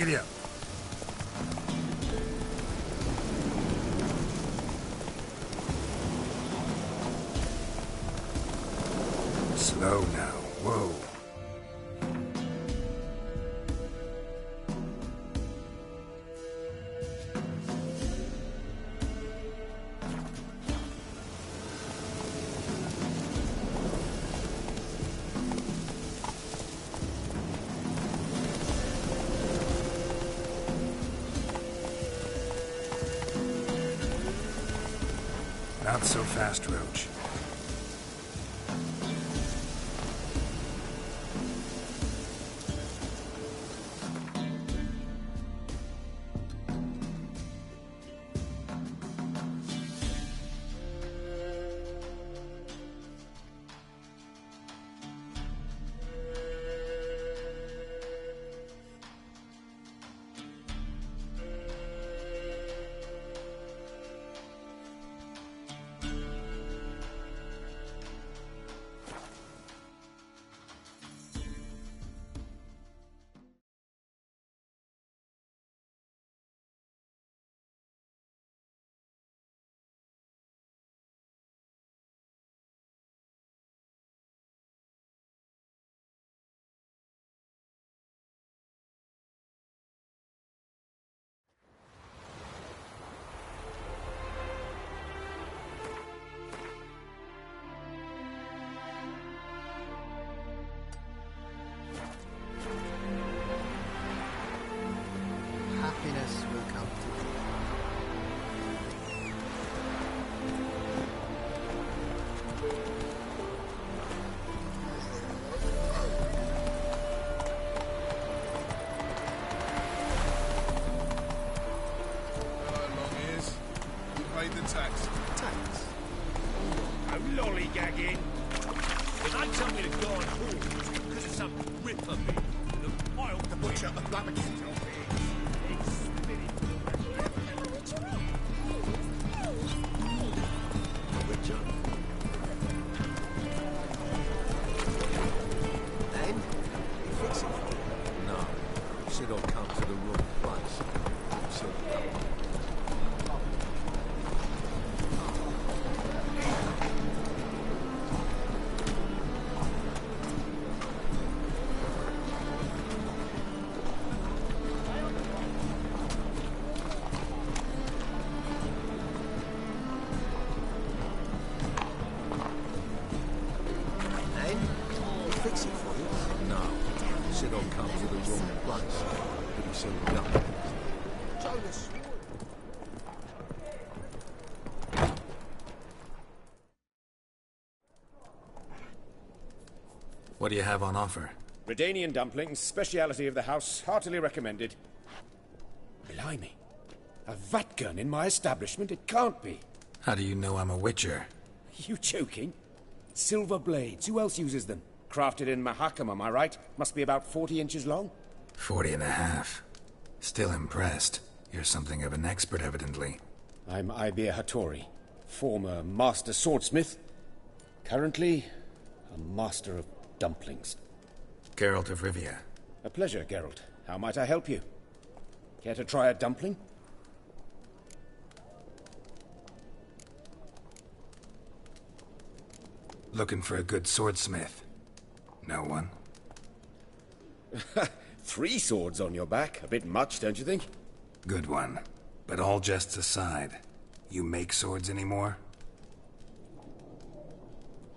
Giddy up. Slow now. Whoa. Not so fast, Roach. Happiness will come to you. Paid the tax. Tax? No lollygagging. If they tell me to go on hold because of some ripper me, the pile the butcher the blabbergan. Then, fix it. No. Should all come to the wrong place. Should Fix it for you. No. Should all come to the wrong place. Pretty soon done. Jonas. What do you have on offer? Redanian dumplings, speciality of the house, heartily recommended. Blimey. A vatgun in my establishment? It can't be. How do you know I'm a witcher? You joking? Silver blades. Who else uses them? Crafted in Mahakam, am I right? Must be about 40 inches long? 40 and a half. Still impressed. You're something of an expert, evidently. I'm Ibir Hattori, former master swordsmith. Currently, a master of dumplings. Geralt of Rivia. A pleasure, Geralt. How might I help you? Care to try a dumpling? Looking for a good swordsmith. No one? 3 swords on your back. A bit much, don't you think? Good one. But all jests aside, you make swords anymore?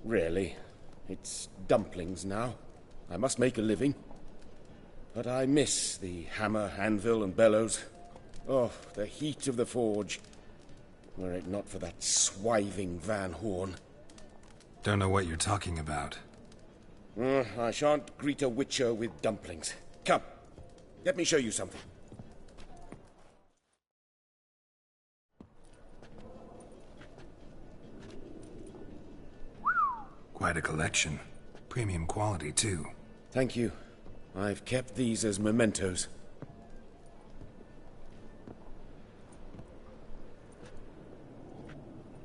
Really? It's dumplings now. I must make a living. But I miss the hammer, anvil, and bellows. Oh, the heat of the forge. Were it not for that swiving Van Horn. Don't know what you're talking about. I shan't greet a witcher with dumplings. Come, let me show you something. Quite a collection. Premium quality, too. Thank you. I've kept these as mementos.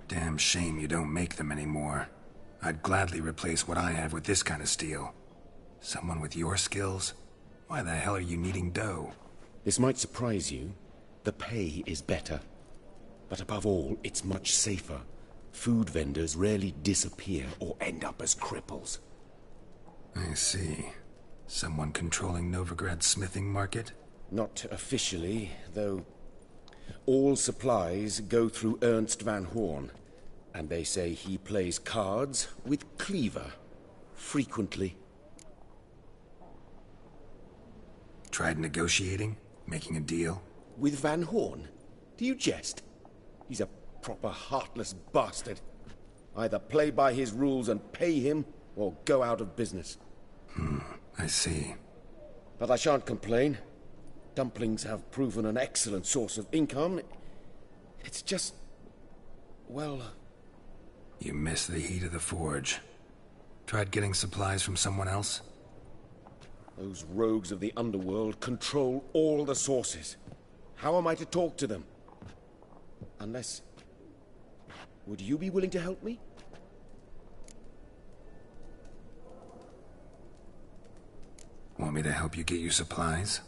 Damn shame you don't make them anymore. I'd gladly replace what I have with this kind of steel. Someone with your skills? Why the hell are you needing dough? This might surprise you. The pay is better. But above all, it's much safer. Food vendors rarely disappear or end up as cripples. I see. Someone controlling Novigrad's smithing market? Not officially, though all supplies go through Ernst van Horn. And they say he plays cards with Cleaver. Frequently. Tried negotiating? Making a deal? With Van Horn? Do you jest? He's a proper heartless bastard. Either play by his rules and pay him, or go out of business. I see. But I shan't complain. Dumplings have proven an excellent source of income. It's just... well... You miss the heat of the forge. Tried getting supplies from someone else? Those rogues of the underworld control all the sources. How am I to talk to them? Unless... would you be willing to help me? Want me to help you get your supplies?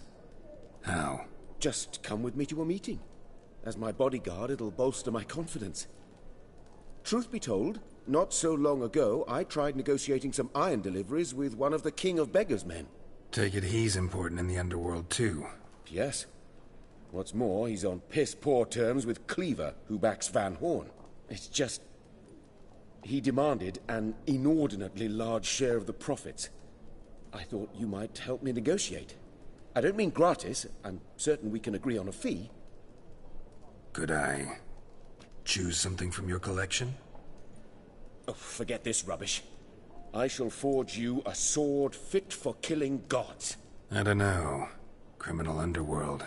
How? Just come with me to a meeting. As my bodyguard, it'll bolster my confidence. Truth be told, not so long ago, I tried negotiating some iron deliveries with one of the King of Beggars' men. Take it he's important in the underworld, too. Yes. What's more, he's on piss-poor terms with Cleaver, who backs Van Horn. It's just... he demanded an inordinately large share of the profits. I thought you might help me negotiate. I don't mean gratis. I'm certain we can agree on a fee. Could I choose something from your collection? Oh, forget this rubbish. I shall forge you a sword fit for killing gods. I don't know. Criminal underworld.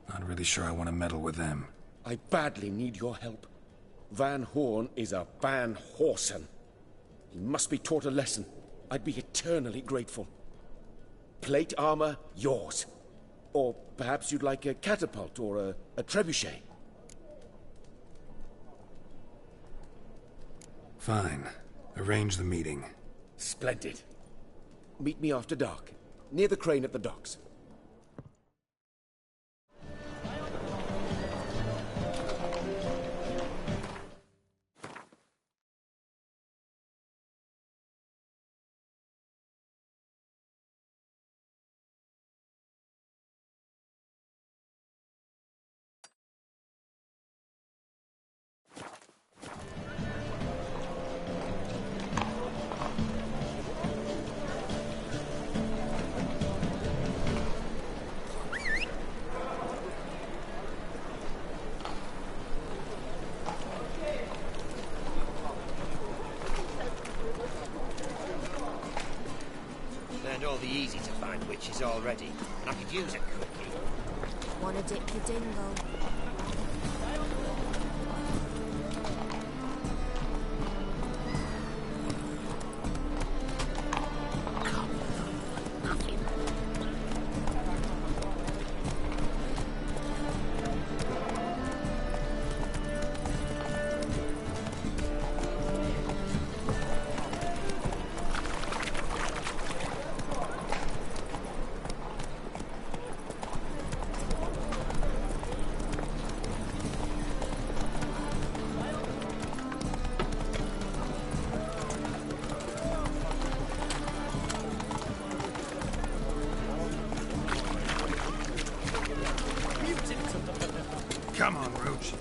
Not really sure I want to meddle with them. I badly need your help. Van Horn is a Van Horsen. He must be taught a lesson. I'd be eternally grateful. Plate armor, yours. Or perhaps you'd like a catapult or a trebuchet. Fine. Arrange the meeting. Splendid. Meet me after dark, near the crane at the docks. Learned all the easy-to-find witches already, and I could use a cookie. Wanna dip your dingo? Come on, Roach.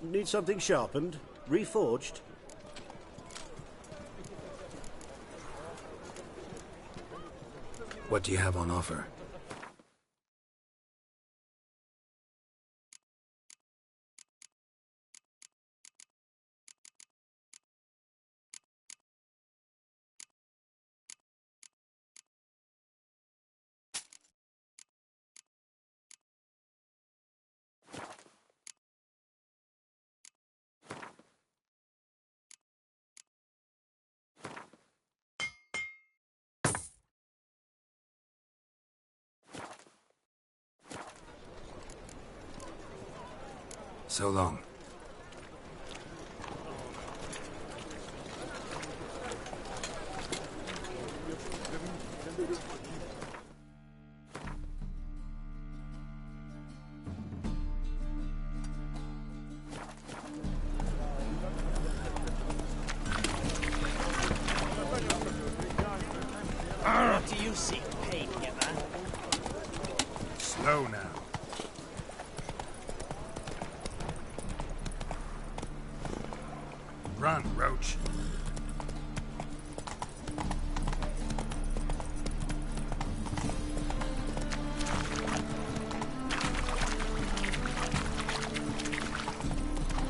Need something sharpened? Reforged? What do you have on offer? So long. What do you seek pain here, man? Slow now. Run, Roach.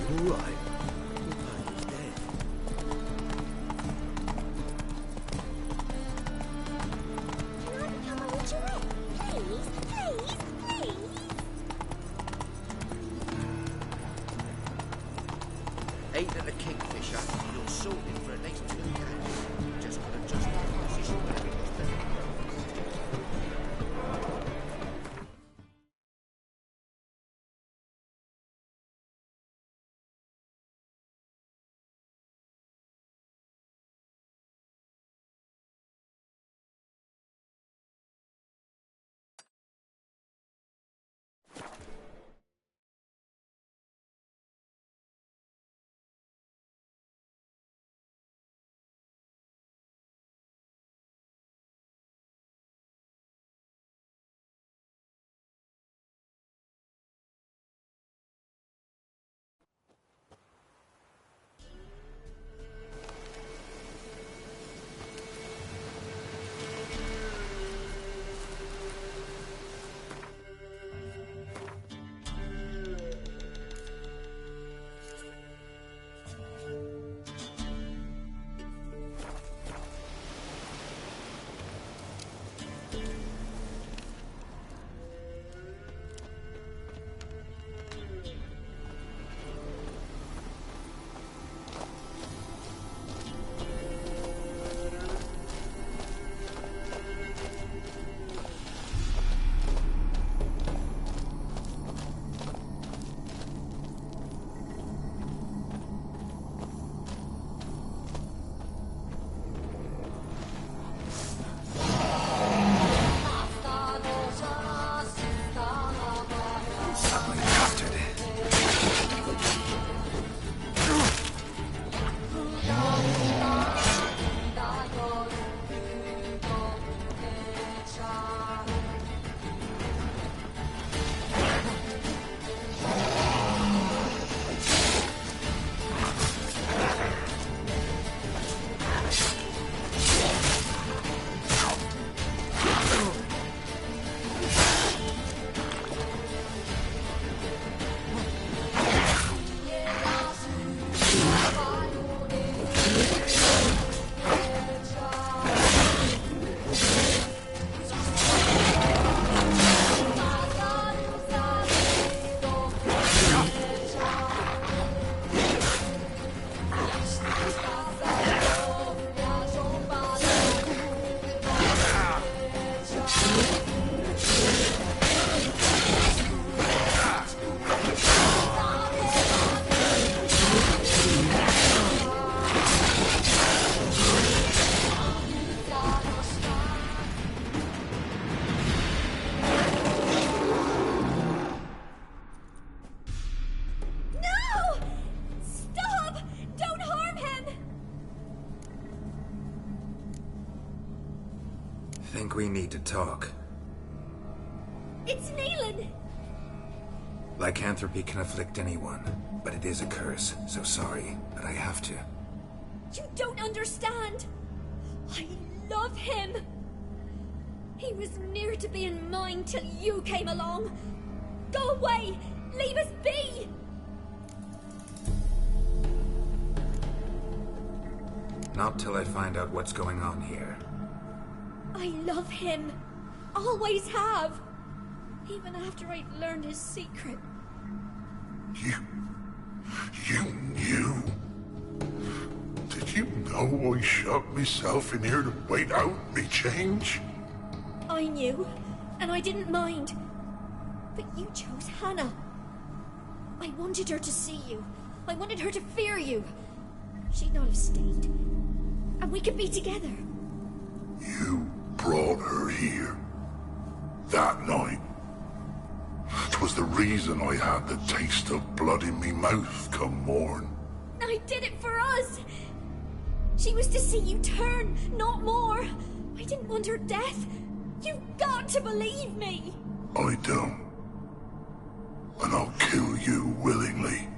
All right. The man is dead. Come on, would you wait? Please, please, please. Ain't that the Kingfisher? You're sorted for at least 2 days. Just gotta adjust the position where it was better. Ugly bastard. No! Stop! Don't harm him! Think we need to talk. It's Neelan! Lycanthropy can afflict anyone, but it is a curse, so sorry, but I have to. You don't understand! I love him! He was near to being mine till you came along! Go away! Leave us be! Not till I find out what's going on here. I love him. Always have. Even after I'd learned his secret. You knew? Did you know I shot myself in here to wait out me change? I knew, and I didn't mind. But you chose Hannah. I I wanted her to see you. I wanted her to fear you. She'd not have stayed. And we could be together. You brought her here. That night. 'Twas the reason I had the taste of blood in me mouth come morn. I did it for us. She was to see you turn, not more. I didn't want her death. You've got to believe me. I don't. And I'll kill you willingly.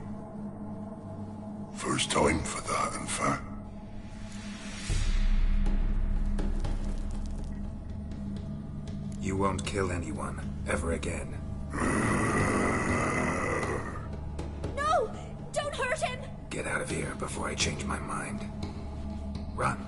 First time for that, in fact. You won't kill anyone, ever again. No! Don't hurt him! Get out of here before I change my mind. Run.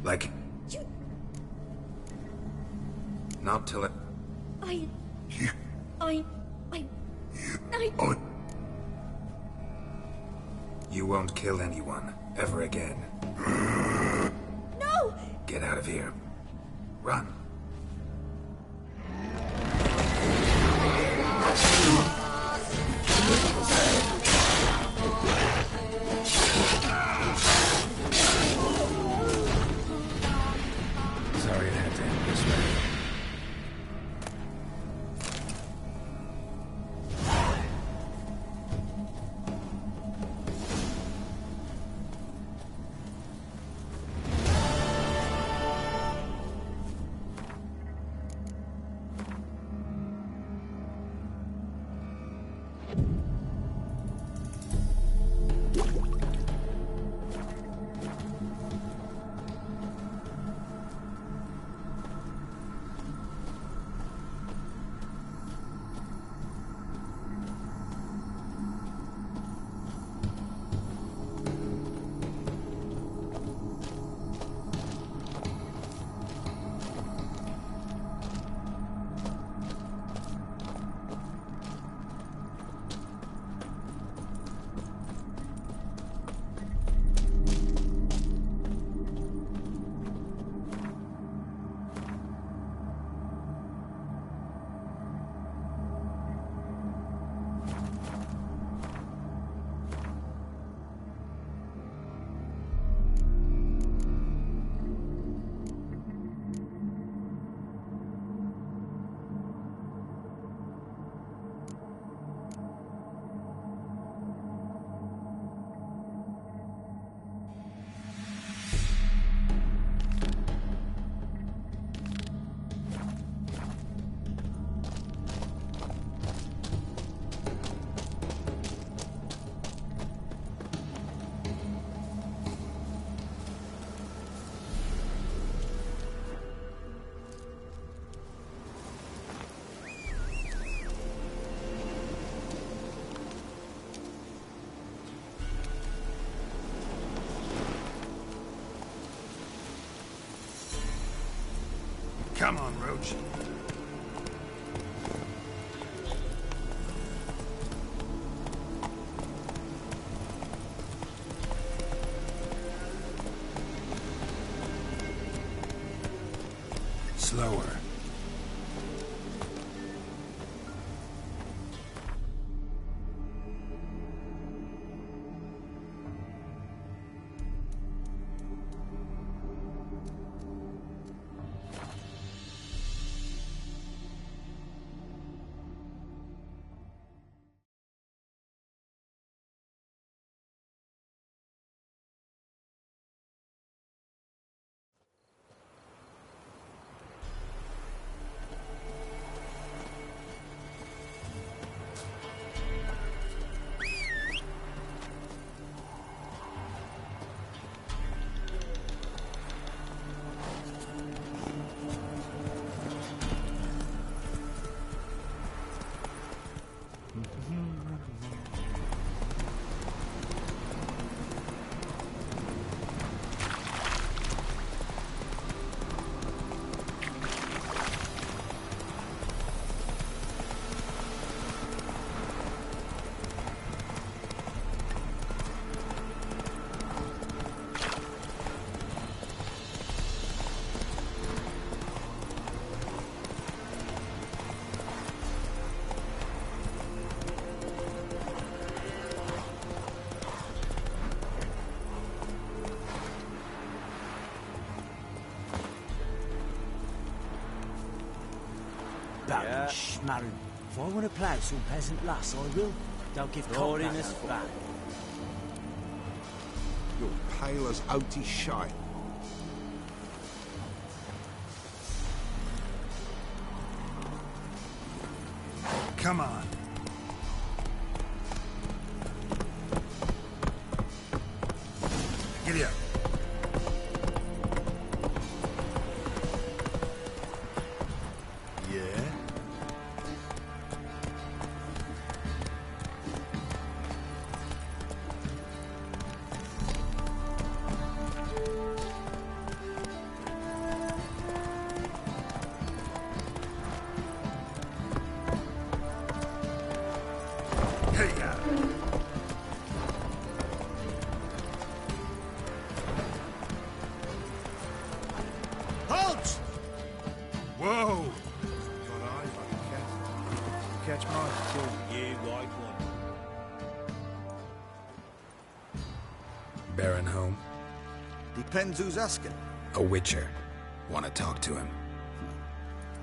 Like... Not till it... You won't kill anyone, ever again. No! Get out of here. Run. Sorry it had to end this way. Come on, Roach. Slower. Baron Schmarren. If I want to play some peasant lass, I will. Don't give Lordiness cock back. You're pale as outy shite. Come on. Giddy up. Yeah? Hey, yeah. Halt! Whoa! Got eyes like a cat. You catch mice too. You right one. Baron home? Depends who's asking. A witcher. Want to talk to him?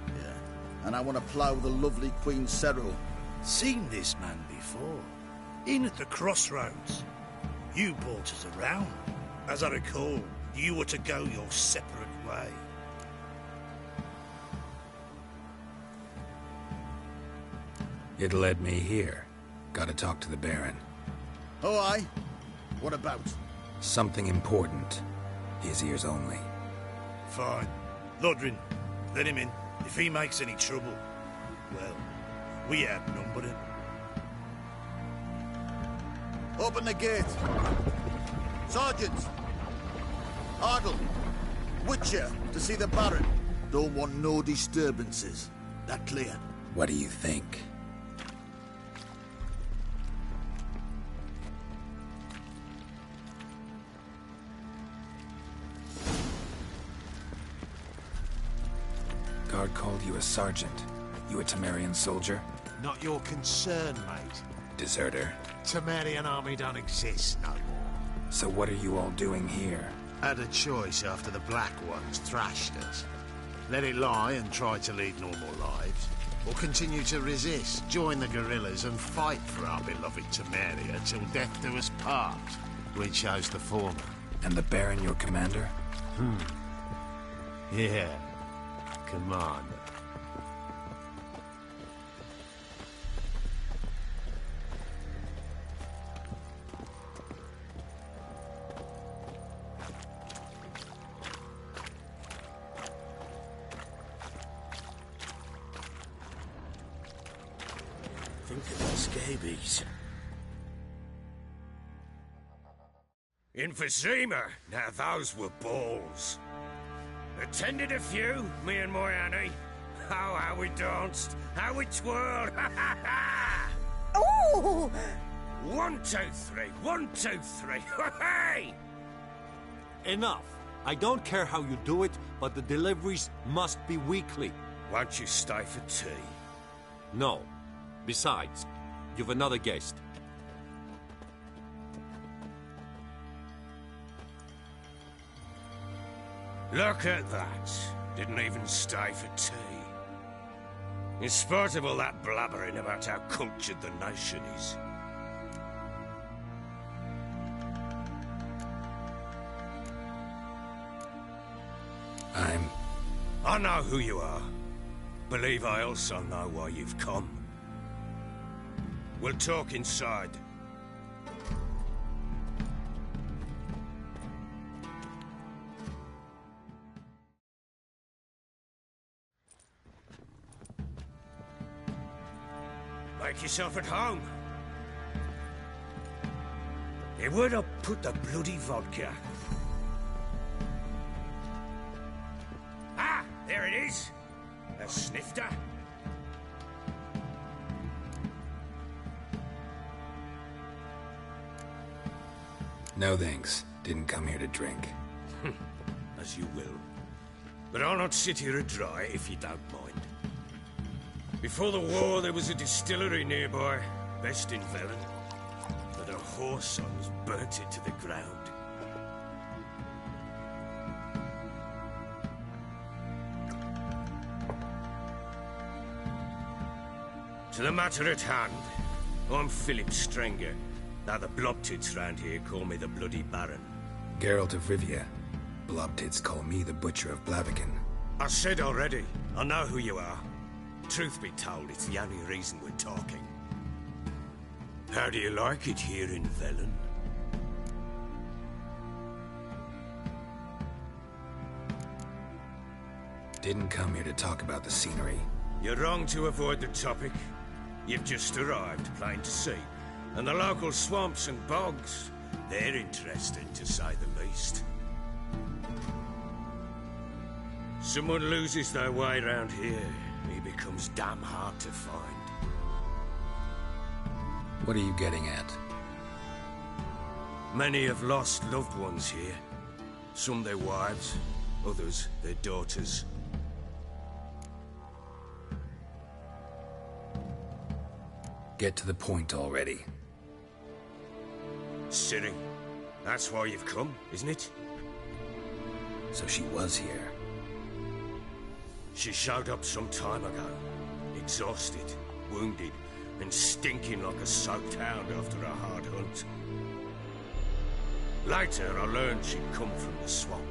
Yeah. And I want to plough the lovely Queen Cyril. Seen this man before. In at the crossroads. You brought us around. As I recall, you were to go your separate way. It led me here. Gotta talk to the Baron. Oh, aye? What about? Something important. His ears only. Fine. Lodrin, let him in. If he makes any trouble, well, we outnumber him. Open the gate. Sergeant! Ardle! Witcher, to see the Baron. Don't want no disturbances. That clear? What do you think? Guard called you a sergeant. You a Temerian soldier? Not your concern, mate. Deserter. Temerian army don't exist no more. So what are you all doing here? Had a choice after the Black Ones thrashed us. Let it lie and try to lead normal lives, or continue to resist, join the guerrillas and fight for our beloved Temeria till death do us part. We chose the former. And the Baron your commander? Yeah, commander. Think of the scabies. Emphysema! Now those were balls. Attended a few, me and my Annie. Oh, how we danced, how we twirled, ha ha ha! Ooh! 1, 2, 3, 1, 2, 3, hey! Enough. I don't care how you do it, but the deliveries must be weekly. Won't you stay for tea? No. Besides, you've another guest. Look at that. Didn't even stay for tea. In spite of all that blabbering about how cultured the nation is. I know who you are. Believe I also know why you've come. We'll talk inside. Make yourself at home. Hey, where'd I put the bloody vodka? Ah, there it is. A snifter. No thanks. Didn't come here to drink. As you will. But I'll not sit here and dry if you don't mind. Before the war, there was a distillery nearby, best in Velen. But a horse sons burnt it to the ground. To the matter at hand, I'm Philip Strenger. Now the blobtits round here call me the Bloody Baron. Geralt of Rivia. Blobtits call me the Butcher of Blaviken. I said already, I know who you are. Truth be told, it's the only reason we're talking. How do you like it here in Velen? Didn't come here to talk about the scenery. You're wrong to avoid the topic. You've just arrived, plain to see. And the local swamps and bogs, they're interesting, to say the least. Someone loses their way round here, he becomes damn hard to find. What are you getting at? Many have lost loved ones here. Some their wives, others their daughters. Get to the point already. Ciri, that's why you've come, isn't it? So she was here. She showed up some time ago, exhausted, wounded, and stinking like a soaked hound after a hard hunt. Later, I learned she'd come from the swamp.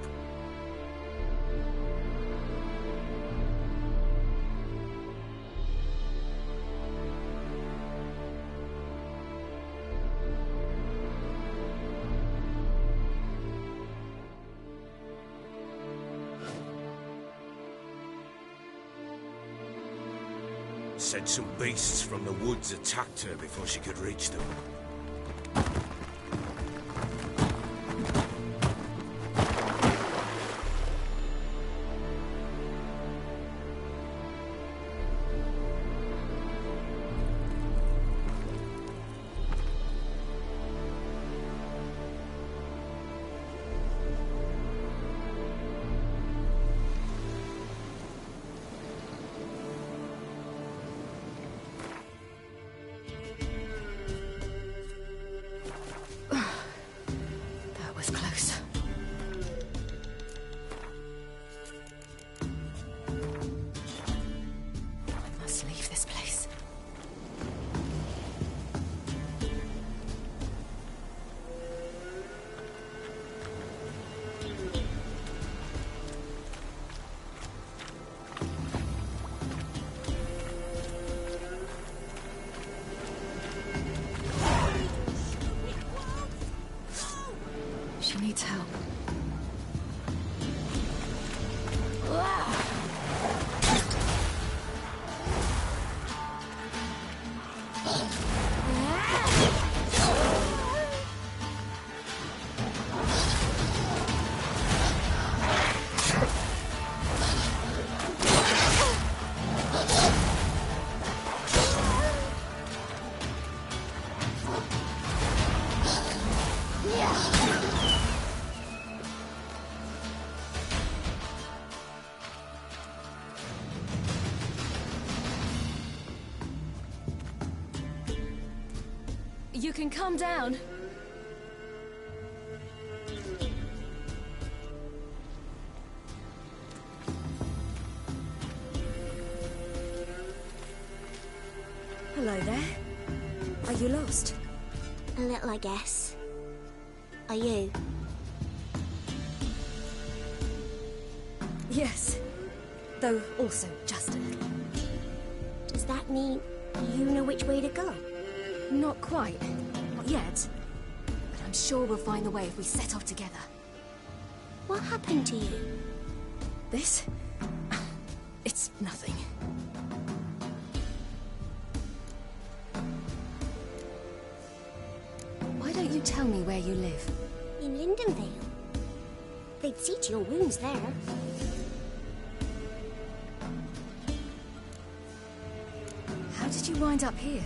Said some beasts from the woods attacked her before she could reach them. She needs help. You can calm down. Hello there. Are you lost? A little, I guess. Are you? Yes. Though also just a little. Does that mean you know which way to go? Not quite. Not yet. But I'm sure we'll find the way if we set off together. What happened to you? This? It's nothing. Why don't you tell me where you live? In Lindenvale. They'd see to your wounds there. How did you wind up here?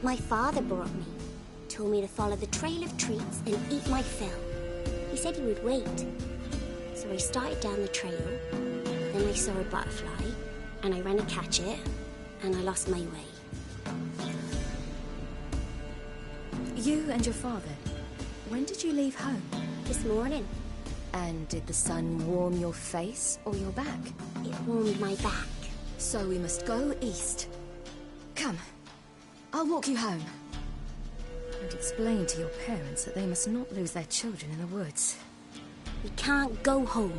My father brought me. Told me to follow the trail of treats and eat my fill. He said he would wait. So I started down the trail. Then I saw a butterfly, and I ran to catch it, and I lost my way. You and your father, when did you leave home? This morning. And did the sun warm your face or your back? It warmed my back. So we must go east. Come, I'll walk you home. And explain to your parents that they must not lose their children in the woods. We can't go home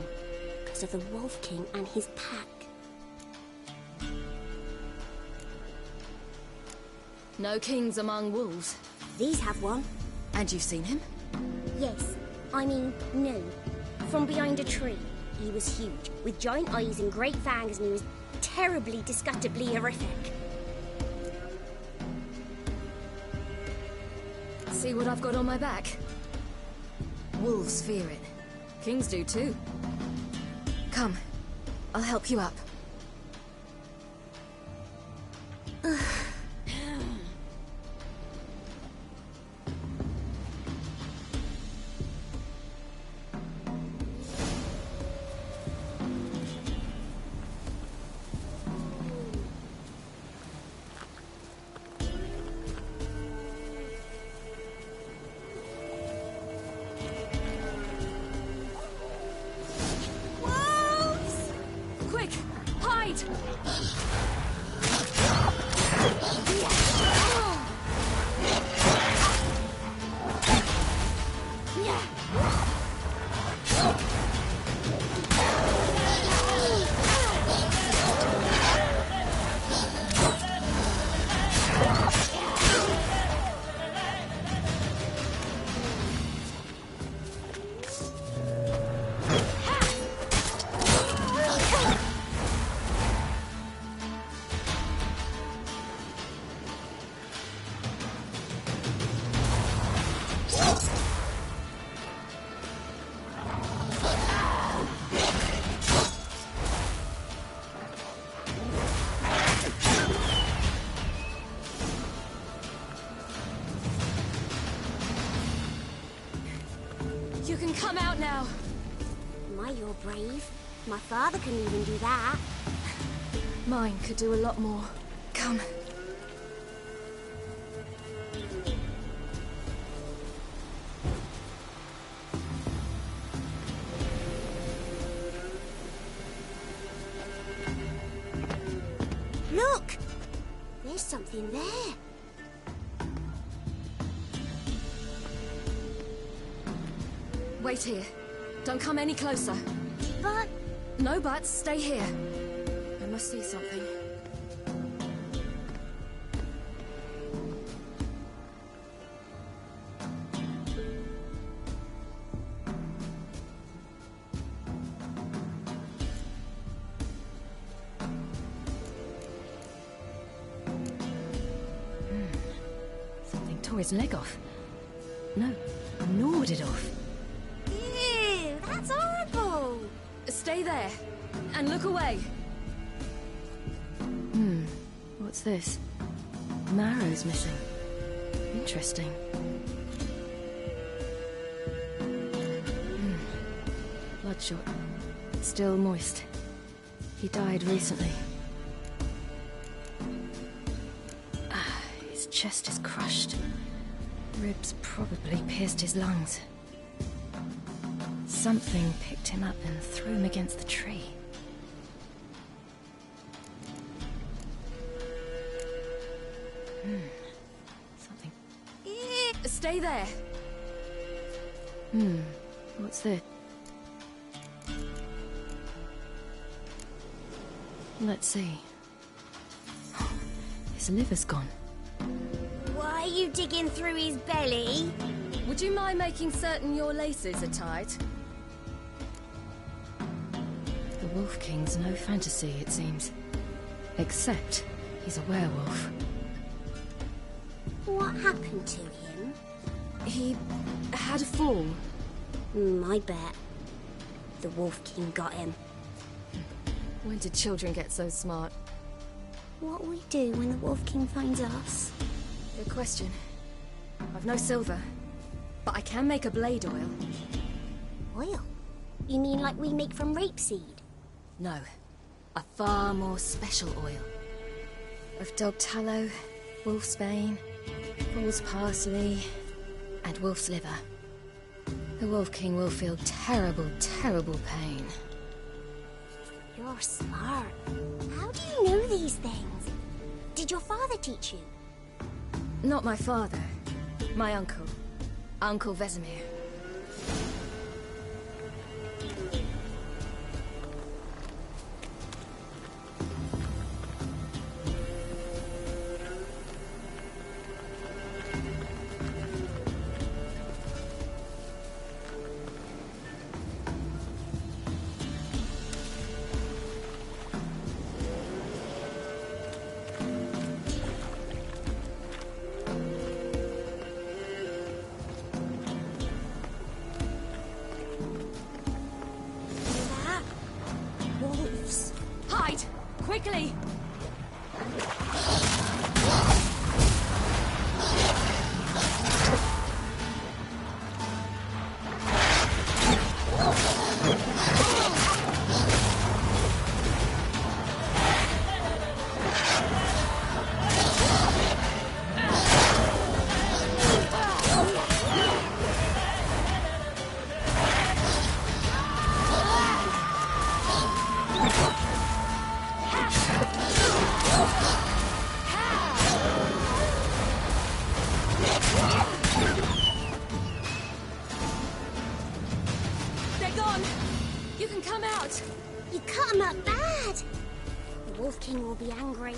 because of the Wolf King and his pack. No kings among wolves. These have one. And you've seen him? Yes. I mean, no. From behind a tree. He was huge, with giant eyes and great fangs, and he was terribly, disgustingly horrific. See what I've got on my back? Wolves fear it. Kings do too. Come, I'll help you up. You can come out now. My, you're brave. My father can even do that. Mine could do a lot more. Come. Look! There's something there. Wait here. Don't come any closer. But... No buts. Stay here. I must see something. Something tore his leg off. No, gnawed it off. Ew, that's horrible! Stay there, and look away. What's this? Marrow's missing. Interesting. Bloodshot. Still moist. He died recently. His chest is crushed. Ribs probably pierced his lungs. Something picked him up and threw him against the tree. Something... Stay there! What's this? Let's see. His liver's gone. Why are you digging through his belly? Would you mind making certain your laces are tight? The Wolf King's no fantasy, it seems. Except he's a werewolf. What happened to him? He had a fall. I bet. The Wolf King got him. When did children get so smart? What'll we do when the Wolf King finds us? Good question. I've no silver, but I can make a blade oil. Oil? You mean like we make from rapeseed? No, a far more special oil. Of dog tallow, wolf's bane, bull's parsley, and wolf's liver. The Wolf King will feel terrible, terrible pain. You're smart. How do you know these things? Did your father teach you? Not my father. My uncle. Uncle Vesemir. Wolves. Hide! Quickly! You can come out! You cut him up bad! The Wolf King will be angry.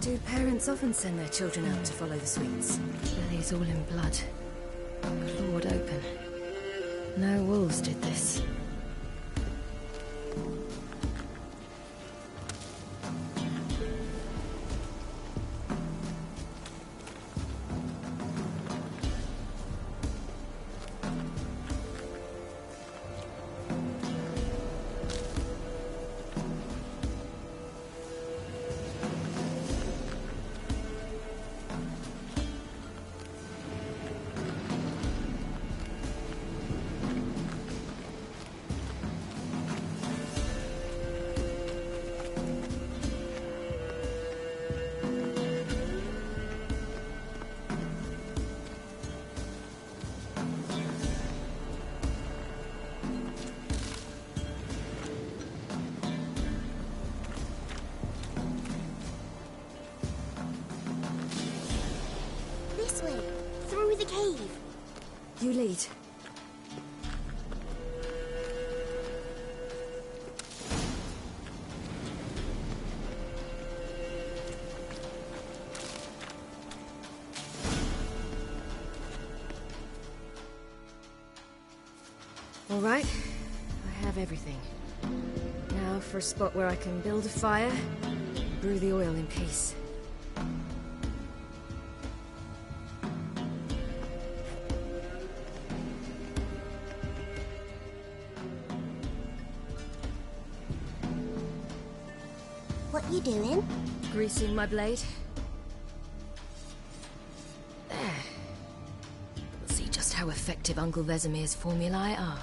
Do parents often send their children out to follow the sweets? Bellies all in blood. Clawed open. No wolves did this. This way, through the cave. You lead. All right, I have everything. Now for a spot where I can build a fire, and brew the oil in peace. What you doing? Greasing my blade. There. how effective Uncle Vesemir's formulae are.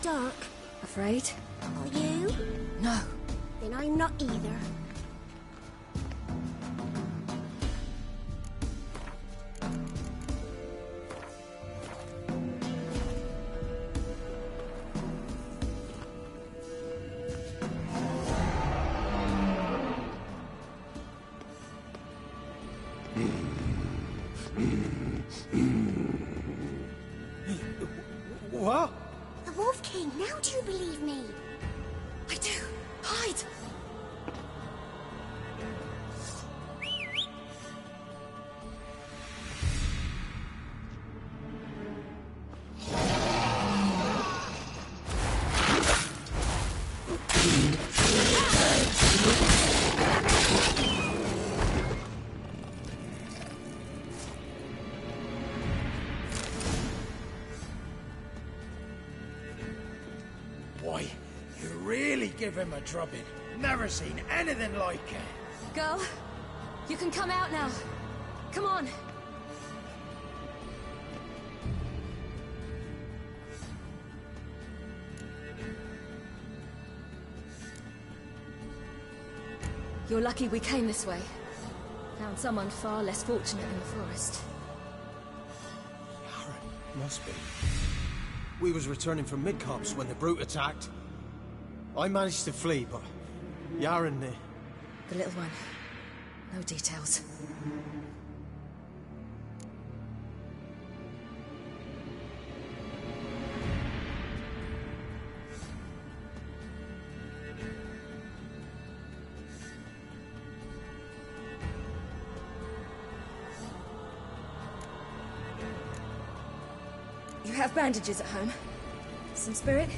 Dark. Afraid? Are you? No. Then I'm not either. What? The Wolf King, now do you believe me? I do. Hide! Boy, you really give him a drubbing. Never seen anything like it. Girl, you can come out now. Come on. You're lucky we came this way. Found someone far less fortunate in the forest. Must be. We was returning from Midcops when the brute attacked. I managed to flee, but Yaren, The little one. No details. You have bandages at home? Some spirit?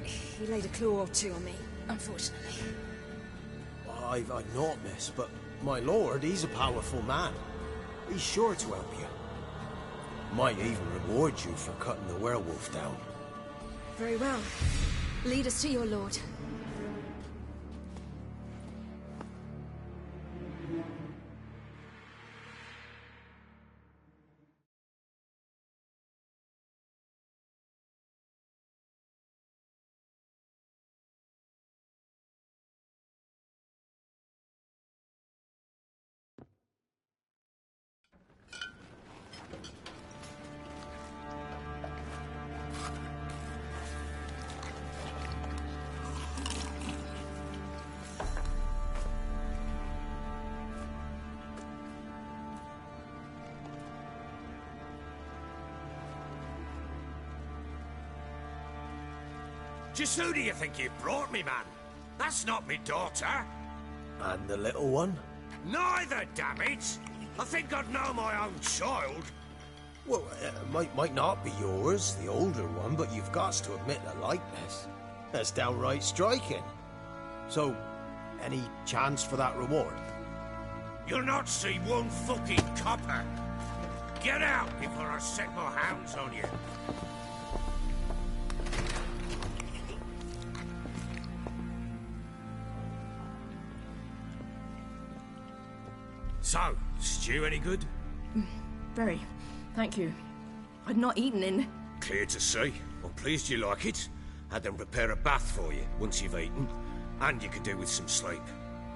He laid a claw or two on me, unfortunately. I've not, miss, but my lord, he's a powerful man. He's sure to help you. Might even reward you for cutting the werewolf down. Very well. Lead us to your lord. Just who do you think you brought me, man? That's not me daughter. And the little one? Neither, damn it! I think I'd know my own child. Well, might not be yours, the older one, but you've got to admit the likeness. That's downright striking. So, any chance for that reward? You'll not see one fucking copper. Get out before I set my hounds on you. So, stew any good? Very. Thank you. I'd not eaten in... Clear to see. I'm pleased you like it. Had them prepare a bath for you once you've eaten. And you could do with some sleep.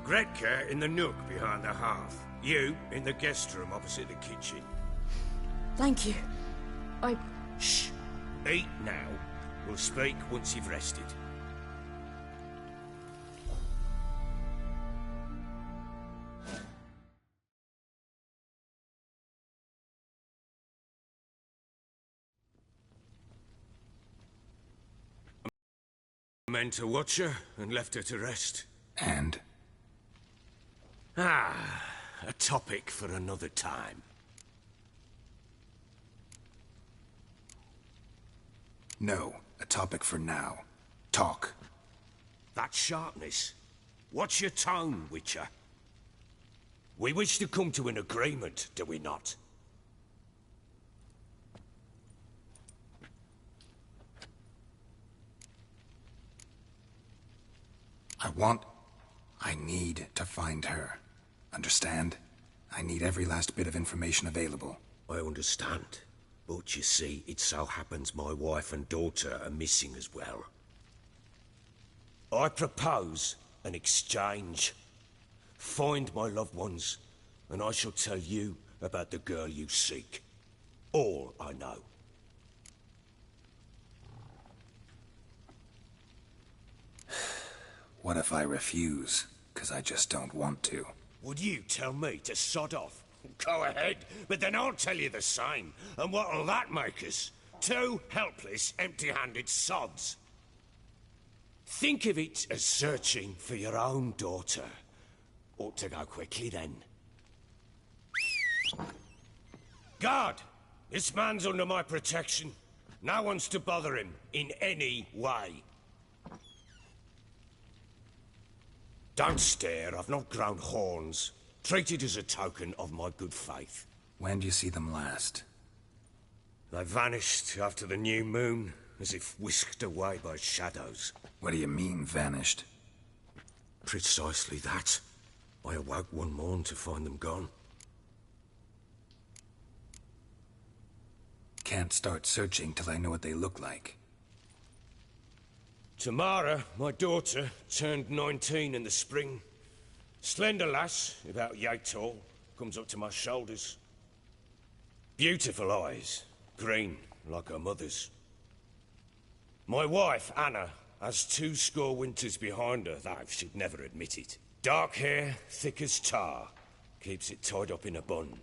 Gretka in the nook behind the hearth. You in the guest room opposite the kitchen. Thank you. Shh. Eat now. We'll speak once you've rested. I meant to watch her and left her to rest. And? A topic for another time. No, a topic for now. Talk. That sharpness. What's your tone, Witcher? We wish to come to an agreement, do we not? I need to find her. Understand? I need every last bit of information available. I understand. But you see, it so happens my wife and daughter are missing as well. I propose an exchange. Find my loved ones, and I shall tell you about the girl you seek. All I know. What if I refuse? 'Cause I just don't want to. Would you tell me to sod off? Go ahead, but then I'll tell you the same. And what'll that make us? Two helpless, empty-handed sods. Think of it as searching for your own daughter. Ought to go quickly, then. Guard! This man's under my protection. No one's to bother him in any way. Don't stare, I've not grown horns. Treat it as a token of my good faith. When do you see them last? They vanished after the new moon, as if whisked away by shadows. What do you mean, vanished? Precisely that. I awoke one morn to find them gone. Can't start searching till I know what they look like. Tamara, my daughter, turned 19 in the spring. Slender lass, about yay tall, comes up to my shoulders. Beautiful eyes, green like her mother's. My wife, Anna, has 2 winters behind her, though she'd never admit it. Dark hair, thick as tar, keeps it tied up in a bun.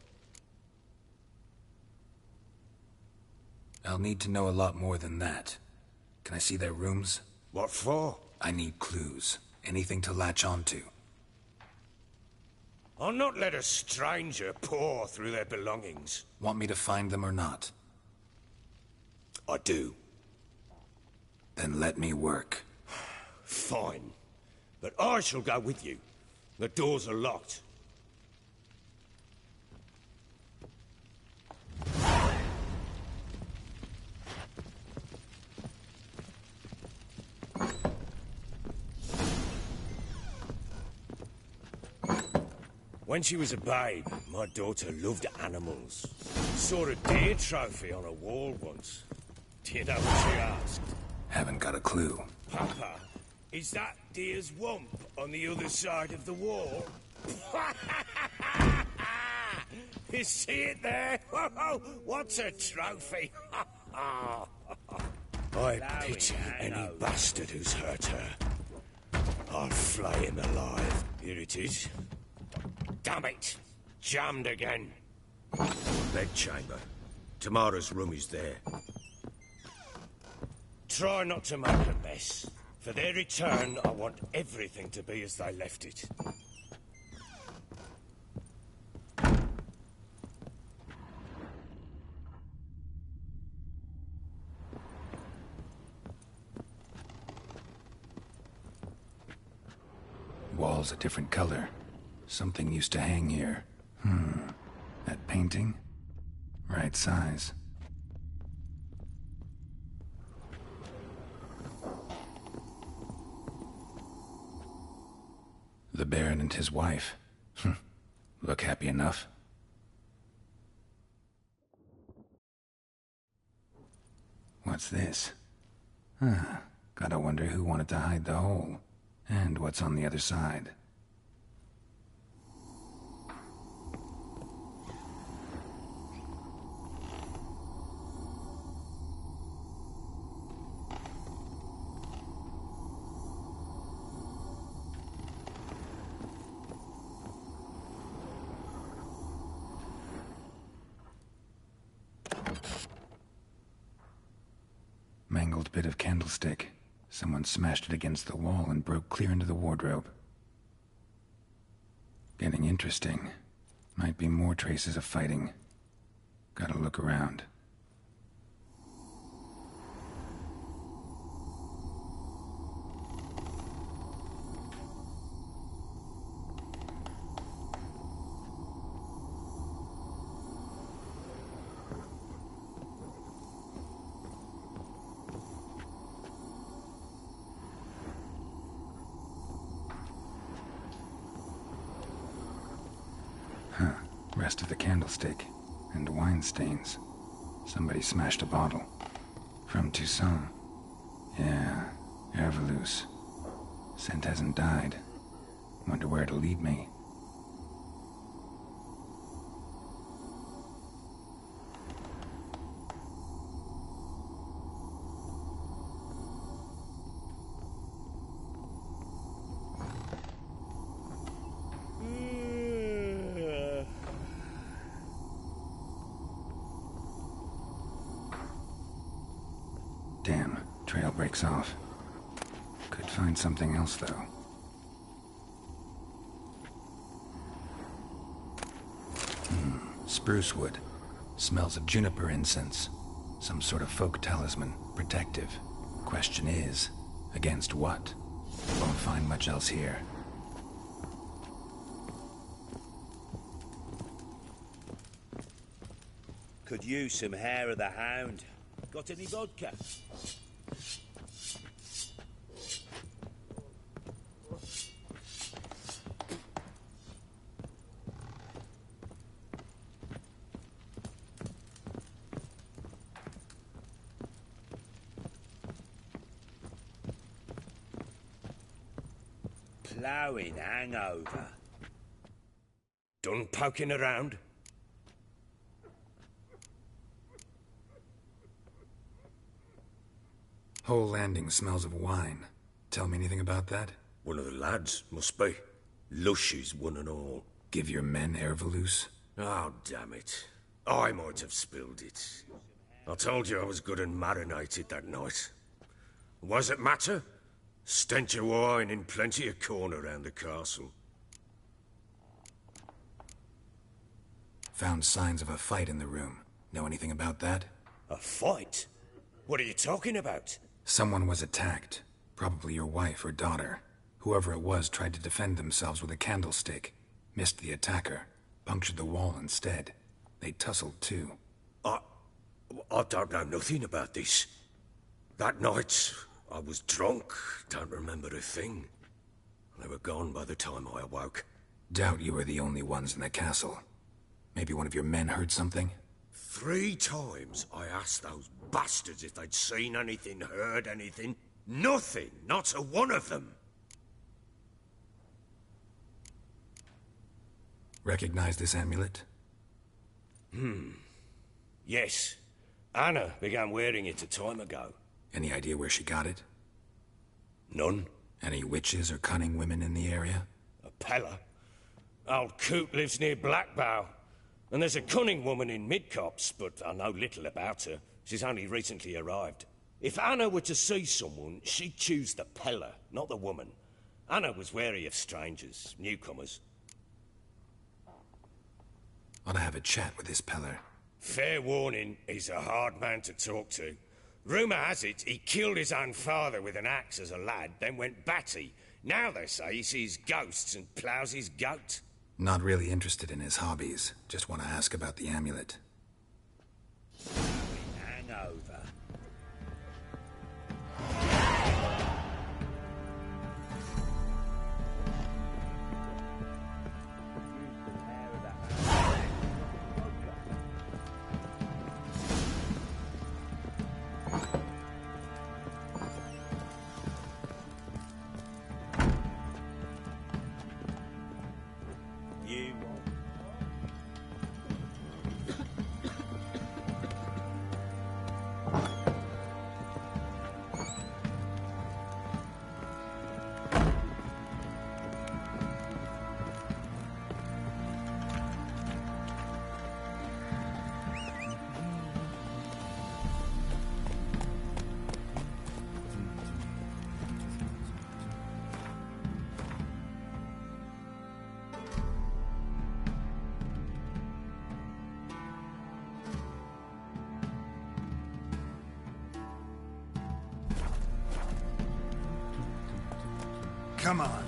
I'll need to know a lot more than that. Can I see their rooms? What for? I need clues. Anything to latch onto. I'll not let a stranger pore through their belongings. Want me to find them or not? I do. Then let me work. Fine. But I shall go with you. The doors are locked. When she was a babe, my daughter loved animals. Saw a deer trophy on a wall once. Do you know what she asked? Haven't got a clue. Papa, is that deer's wump on the other side of the wall? You see it there? What's a trophy? I pity any bastard who's hurt her. I'll flay him alive. Here it is. Damn it! Jammed again. Bedchamber. Tamara's room is there. Try not to make a mess. For their return, I want everything to be as they left it. Walls a different color. Something used to hang here. That painting? Right size. The Baron and his wife. Look happy enough. What's this? Gotta wonder who wanted to hide the hole. And what's on the other side? Mangled bit of candlestick. Someone smashed it against the wall and broke clear into the wardrobe. Getting interesting. Might be more traces of fighting. Gotta look around. Rest of the candlestick, and wine stains. Somebody smashed a bottle. From Toussaint. Yeah, Herveloos. Scent hasn't died. Wonder where it'll lead me. Damn, trail breaks off. Could find something else, though. Spruce wood. Smells of juniper incense. Some sort of folk talisman, protective. Question is, against what? Won't find much else here. Could use some hair of the hound. Got any vodka? Ploughing hangover. Done poking around? Whole landing smells of wine. Tell me anything about that? One of the lads, must be. Lushes, one and all. Give your men Herveloos? Oh, damn it. I might have spilled it. I told you I was good and marinated that night. What does it matter? Stench of wine in plenty of corn around the castle. Found signs of a fight in the room. Know anything about that? A fight? What are you talking about? Someone was attacked. Probably your wife or daughter. Whoever it was tried to defend themselves with a candlestick. Missed the attacker. Punctured the wall instead. They tussled too. I don't know nothing about this. That night, I was drunk. Don't remember a thing. They were gone by the time I awoke. Doubt you were the only ones in the castle. Maybe one of your men heard something? 3 times I asked those bastards if they'd seen anything, heard anything. Nothing, not a one of them. Recognize this amulet? Yes. Anna began wearing it a time ago. Any idea where she got it? None. Any witches or cunning women in the area? A Pella. Old Coot lives near Blackbow. And there's a cunning woman in Midcopse, but I know little about her. She's only recently arrived. If Anna were to see someone, she'd choose the Pella, not the woman. Anna was wary of strangers, newcomers. Ought to have a chat with this Peller. Fair warning, he's a hard man to talk to. Rumour has it he killed his own father with an axe as a lad, then went batty. Now they say he sees ghosts and ploughs his goat. Not really interested in his hobbies. Just want to ask about the amulet. Hangover. Come on.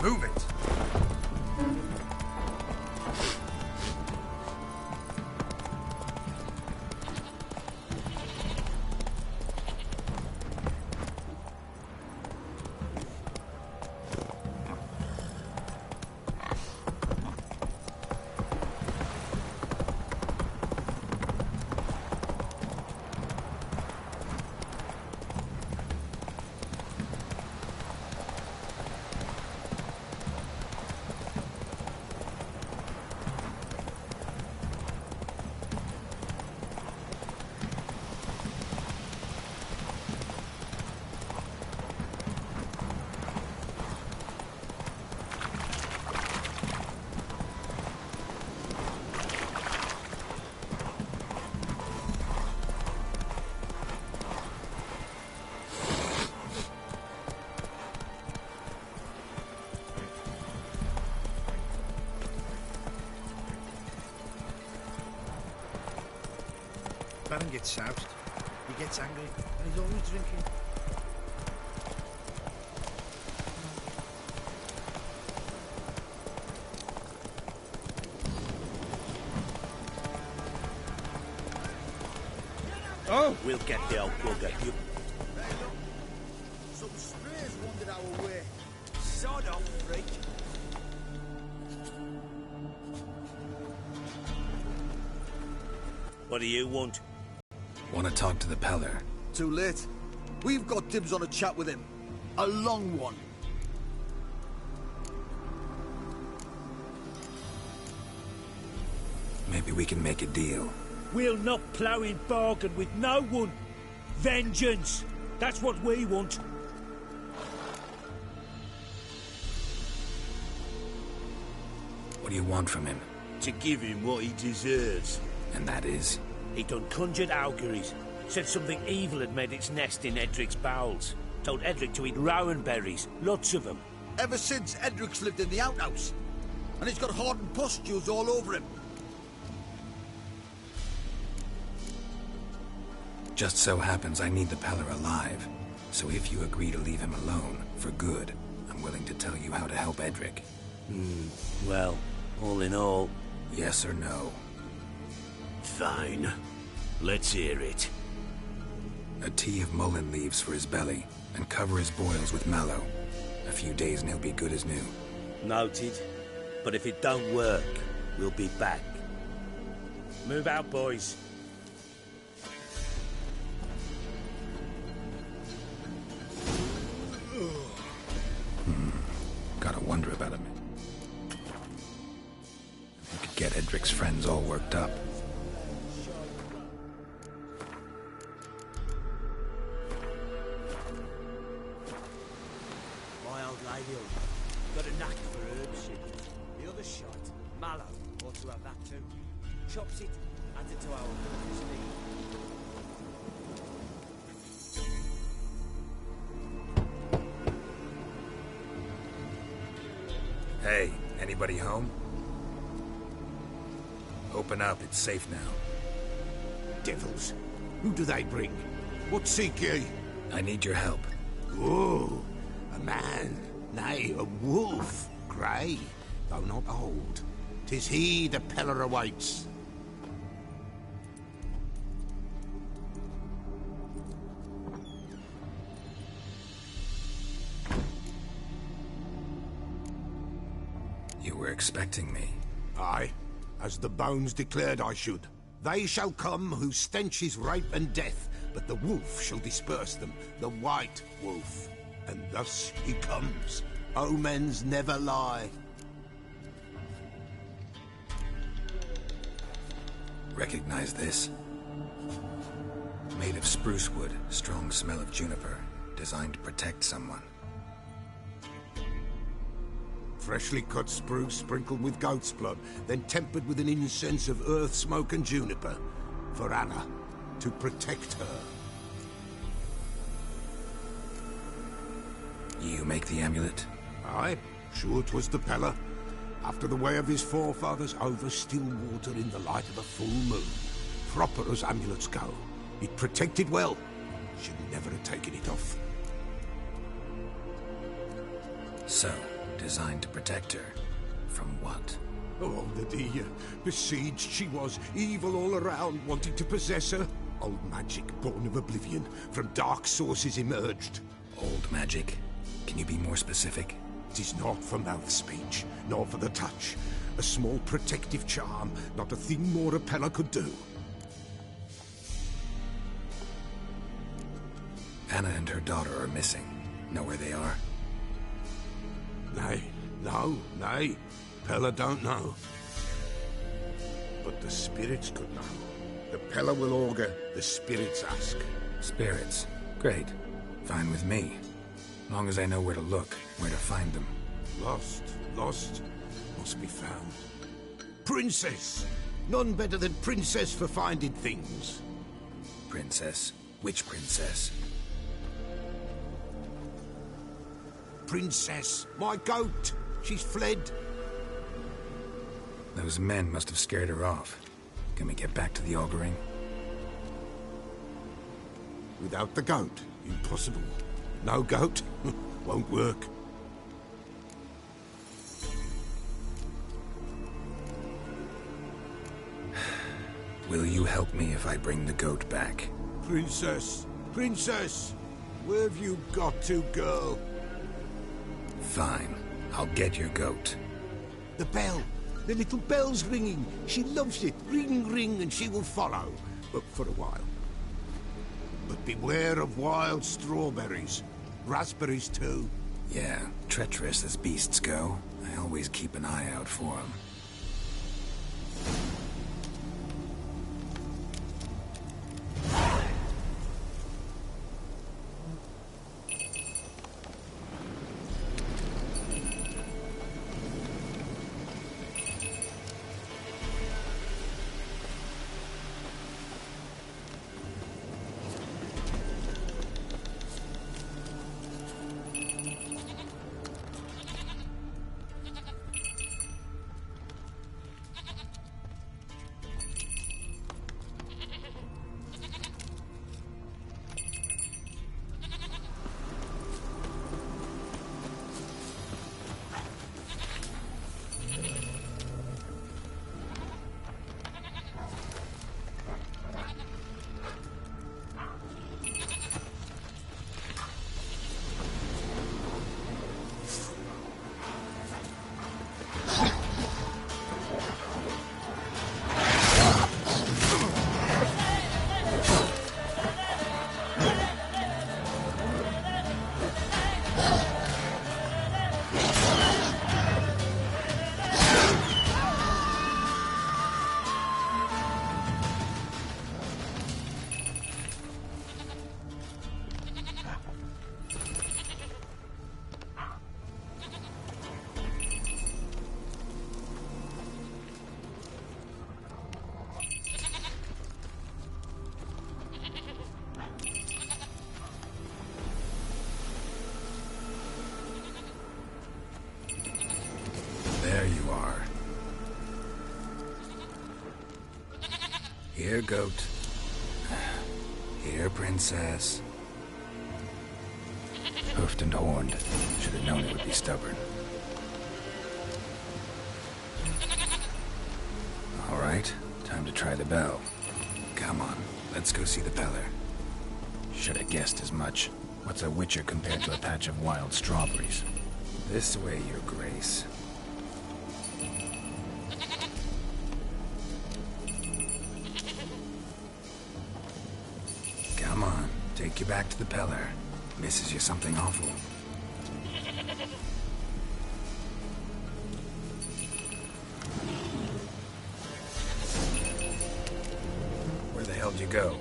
Move it. Baron gets soused. He gets angry, and he's always drinking. Oh! We'll get the old bugger. You... Some strays wandered our way. Sod off, freak. What do you want? Want to talk to the Peller. Too late. We've got dibs on a chat with him. A long one. Maybe we can make a deal. We'll not plough in bargain with no one. Vengeance. That's what we want. What do you want from him? To give him what he deserves. And that is? He done conjured auguries. Said something evil had made its nest in Edric's bowels. Told Edric to eat rowan berries. Lots of them. Ever since Edric's lived in the outhouse. And he's got hardened pustules all over him. Just so happens I need the Peller alive. So if you agree to leave him alone, for good, I'm willing to tell you how to help Edric. Well, all in all... Yes or no? Fine. Let's hear it. A tea of mullein leaves for his belly, and cover his boils with mallow. A few days and he'll be good as new. Noted. But if it don't work, we'll be back. Move out, boys. Gotta wonder about him. We could get Edric's friends all worked up. My old lady got a knack for herbs. The other shot, mallow, ought to have that too. Chops it, adds it to our breakfast meal. Hey, anybody home? Open up, it's safe now. Devils. Who do they bring? What seek ye? I need your help. Oh, a man. Nay, a wolf. Grey, though not old. 'Tis he the Peller awaits. You were expecting me. Aye, as the bones declared I should. They shall come whose stench is rape and death, but the wolf shall disperse them, the white wolf. And thus he comes. Omens never lie. Recognize this? Made of spruce wood, strong smell of juniper, designed to protect someone. Freshly cut spruce sprinkled with goat's blood, then tempered with an incense of earth, smoke and juniper. for Anna, to protect her. You make the amulet? Aye, sure 'twas the Pella. After the way of his forefathers, over still water in the light of a full moon. Proper as amulets go. It protected well. Should never have taken it off. So, designed to protect her. From what? Oh, the besieged she was. Evil all around, wanting to possess her. Old magic, born of oblivion. From dark sources emerged. Old magic? Can you be more specific? 'Tis not for mouth speech, nor for the touch. A small protective charm, not a thing more a Pella could do. Anna and her daughter are missing. Know where they are? Nay. Pella don't know. But the spirits could know. The Pella will augur, the spirits ask. Spirits? Great. Fine with me. Long as I know where to look, where to find them. Lost, must be found. Princess! None better than Princess for finding things. Princess? Which princess? Princess, my goat! She's fled. Those men must have scared her off. Can we get back to the auguring? Without the goat, impossible. No goat, won't work. Will you help me if I bring the goat back? Princess! Where have you got to, girl? Fine. I'll get your goat. The bell! The little bell's ringing. She loves it. Ring, ring, and she will follow. But for a while. But beware of wild strawberries. Raspberries, too. Yeah, treacherous as beasts go. I always keep an eye out for them. There you are. Here, goat. Here, princess. Hoofed and horned. Should have known it would be stubborn. All right, time to try the bell. Come on, let's go see the Peller. Should have guessed as much. What's a witcher compared to a patch of wild strawberries? This way, your grace. Come on, take you back to the Peller. Misses you something awful. Where the hell did you go?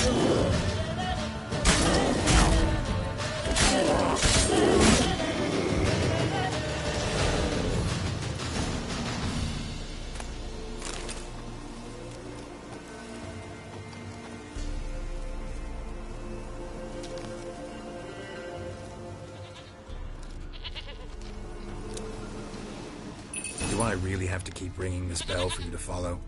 Do I really have to keep ringing this bell for you to follow?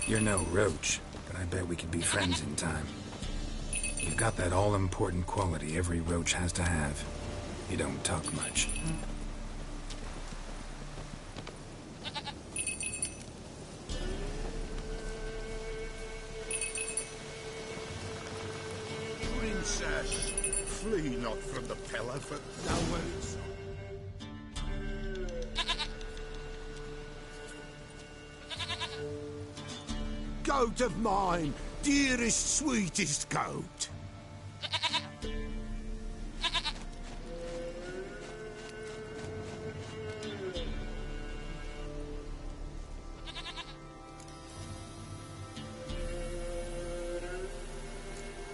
You're no roach, but I bet we could be friends in time. You've got that all-important quality every roach has to have. You don't talk much. Princess, flee not from the pillar for no words. Goat of mine, dearest, sweetest goat.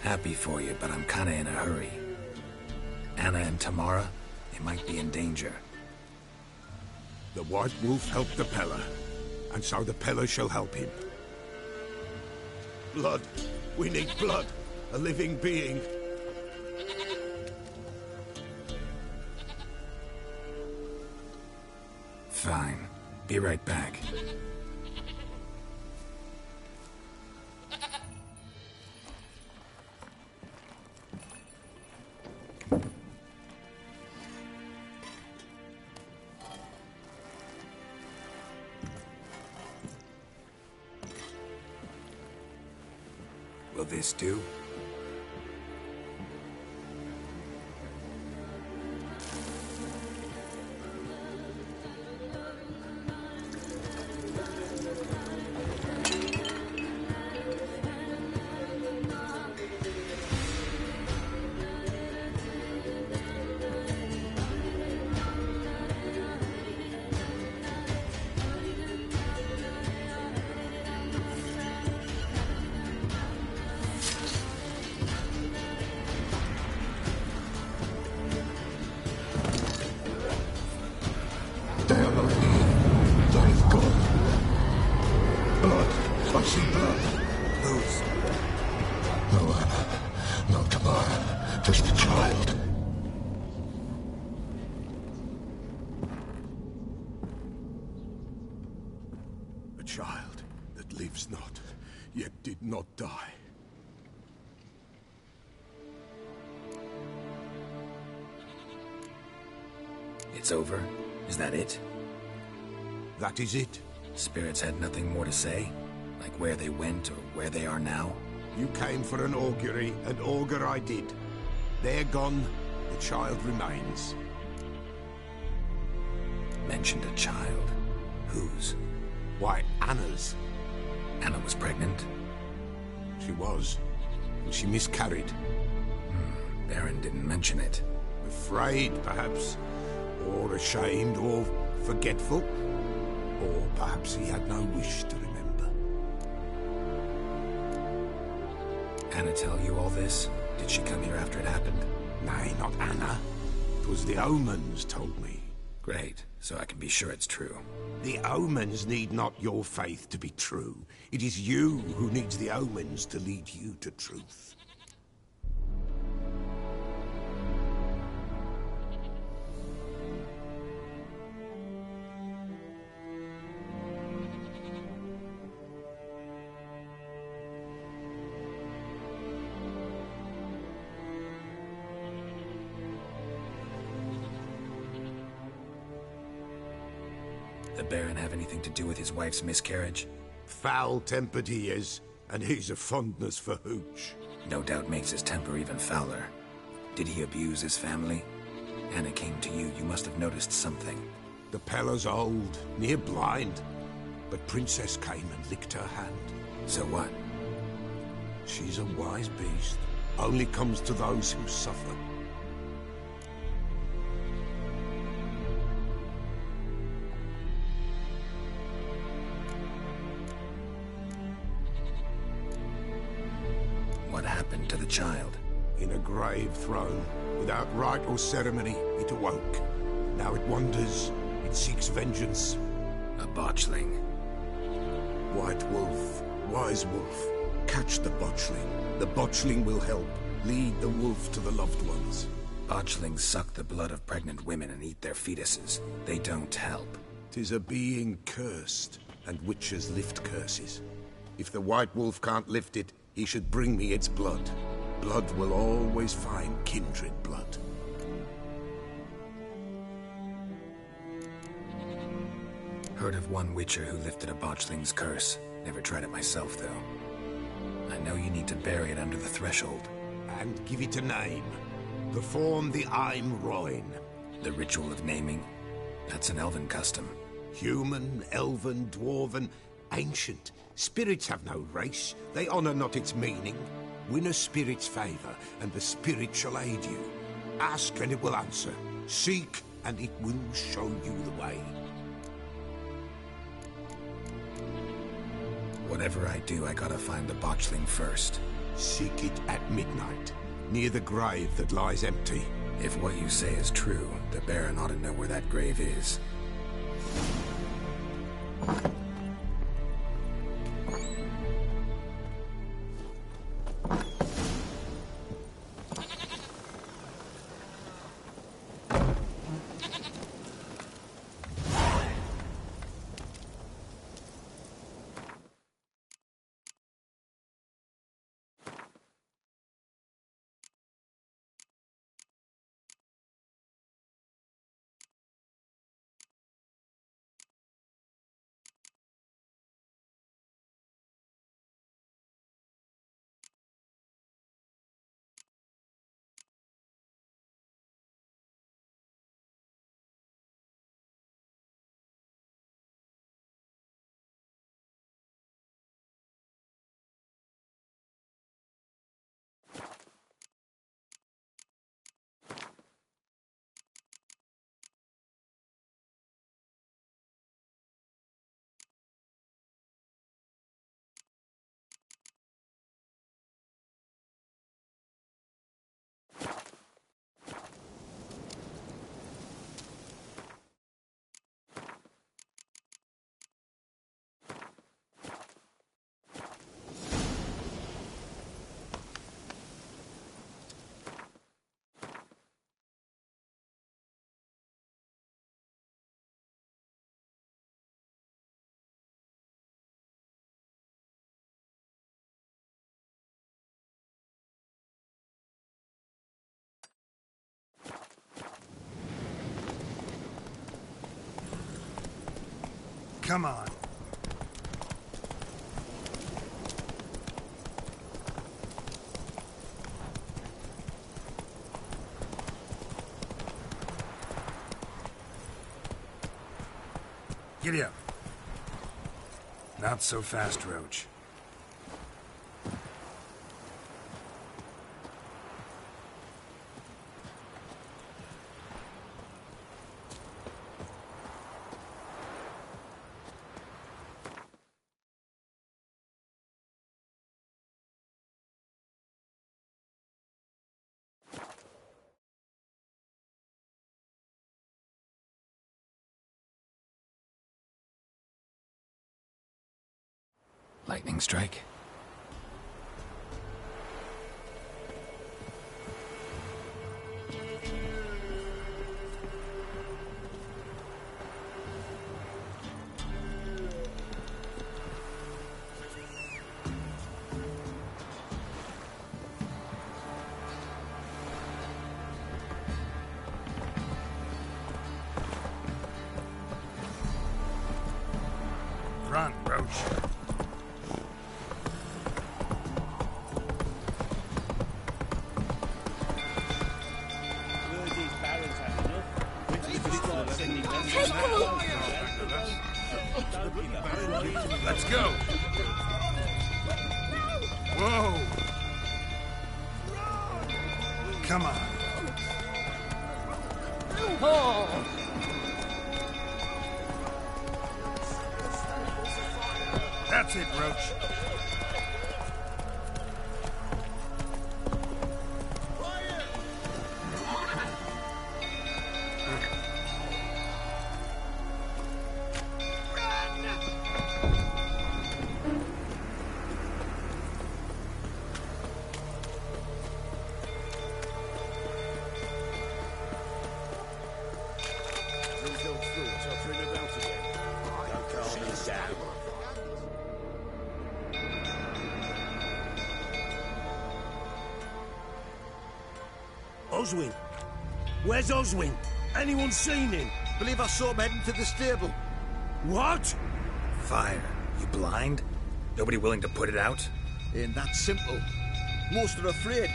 Happy for you, but I'm kinda in a hurry. Anna and Tamara, they might be in danger. The White Wolf helped the Peller, and so the Peller shall help him. Blood. We need blood. A living being. Fine. Be right back. Will this do? Child that lives not, yet did not die. It's over? Is that it? That is it. Spirits had nothing more to say? Like where they went or where they are now? You came for an augury, and augur I did. They're gone, the child remains. Mentioned a child. Why, Anna's. Anna was pregnant? She was. And she miscarried. Baron didn't mention it. Afraid, perhaps. Or ashamed, or forgetful. Or perhaps he had no wish to remember. Anna tell you all this? Did she come here after it happened? Nay, not Anna. It was the omens told me. Great, so I can be sure it's true. The omens need not your faith to be true. It is you who needs the omens to lead you to truth. The Baron have anything to do with his wife's miscarriage? Foul-tempered he is, and he's a fondness for hooch. No doubt makes his temper even fouler. Did he abuse his family? Anna came to you, you must have noticed something. The Pella's old, near blind, but Princess came and licked her hand. So what? She's a wise beast. Only comes to those who suffer. What happened to the child? In a grave thrown, without rite or ceremony, it awoke. Now it wanders, it seeks vengeance. A botchling. White wolf, wise wolf, catch the botchling. The botchling will help, lead the wolf to the loved ones. Botchlings suck the blood of pregnant women and eat their fetuses. They don't help. 'Tis a being cursed, and witches lift curses. If the white wolf can't lift it, he should bring me its blood. Blood will always find kindred blood. Heard of one witcher who lifted a botchling's curse. Never tried it myself, though. I know you need to bury it under the threshold. And give it a name. Perform the Aim Roin. The ritual of naming? That's an elven custom. Human, elven, dwarven, ancient. Spirits have no race. They honor not its meaning. Win a spirit's favor, and the spirit shall aid you. Ask, and it will answer. Seek, and it will show you the way. Whatever I do, I gotta find the botchling first. Seek it at midnight, near the grave that lies empty. If what you say is true, the Baron ought to know where that grave is. Come on. Giddy up. Not so fast, Roach. Lightning strike. Run, Roach. Let's go! Whoa! Come on. That's it, Roach. Oswin? Where's Oswin? Anyone seen him? Believe I saw him heading to the stable. What? Fire. You blind? Nobody willing to put it out? Ain't that simple. Most are afraid.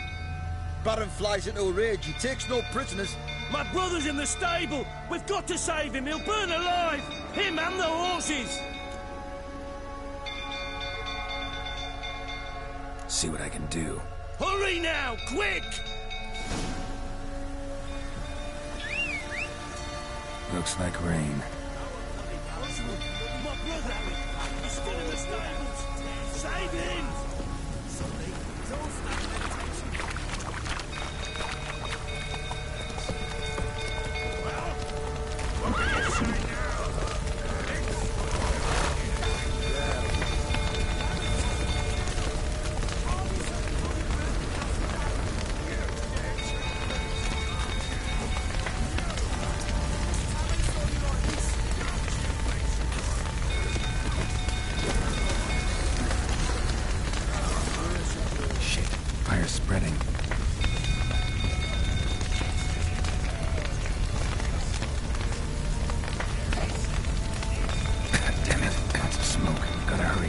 Baron flies into a rage. He takes no prisoners. My brother's in the stable. We've got to save him. He'll burn alive. Him and the horses. See what I can do. Hurry now, quick! Looks like rain. My brother! He's still in the stables! Save him! Fire's spreading. Damn it, lots of smoke. Gotta hurry.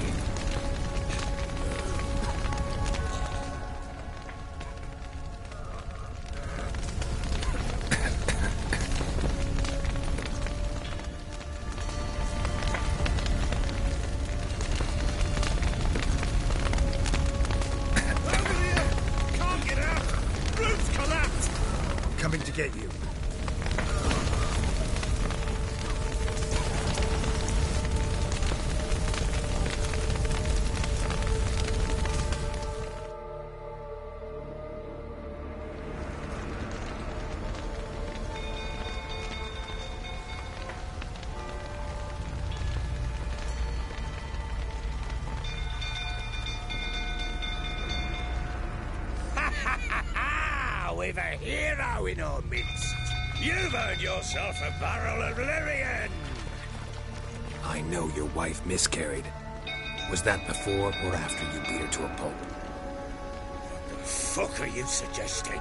Coming to get you. We've a hero in our midst. You've earned yourself a barrel of Lyrian. I know your wife miscarried. Was that before or after you beat her to a pulp? What the fuck are you suggesting?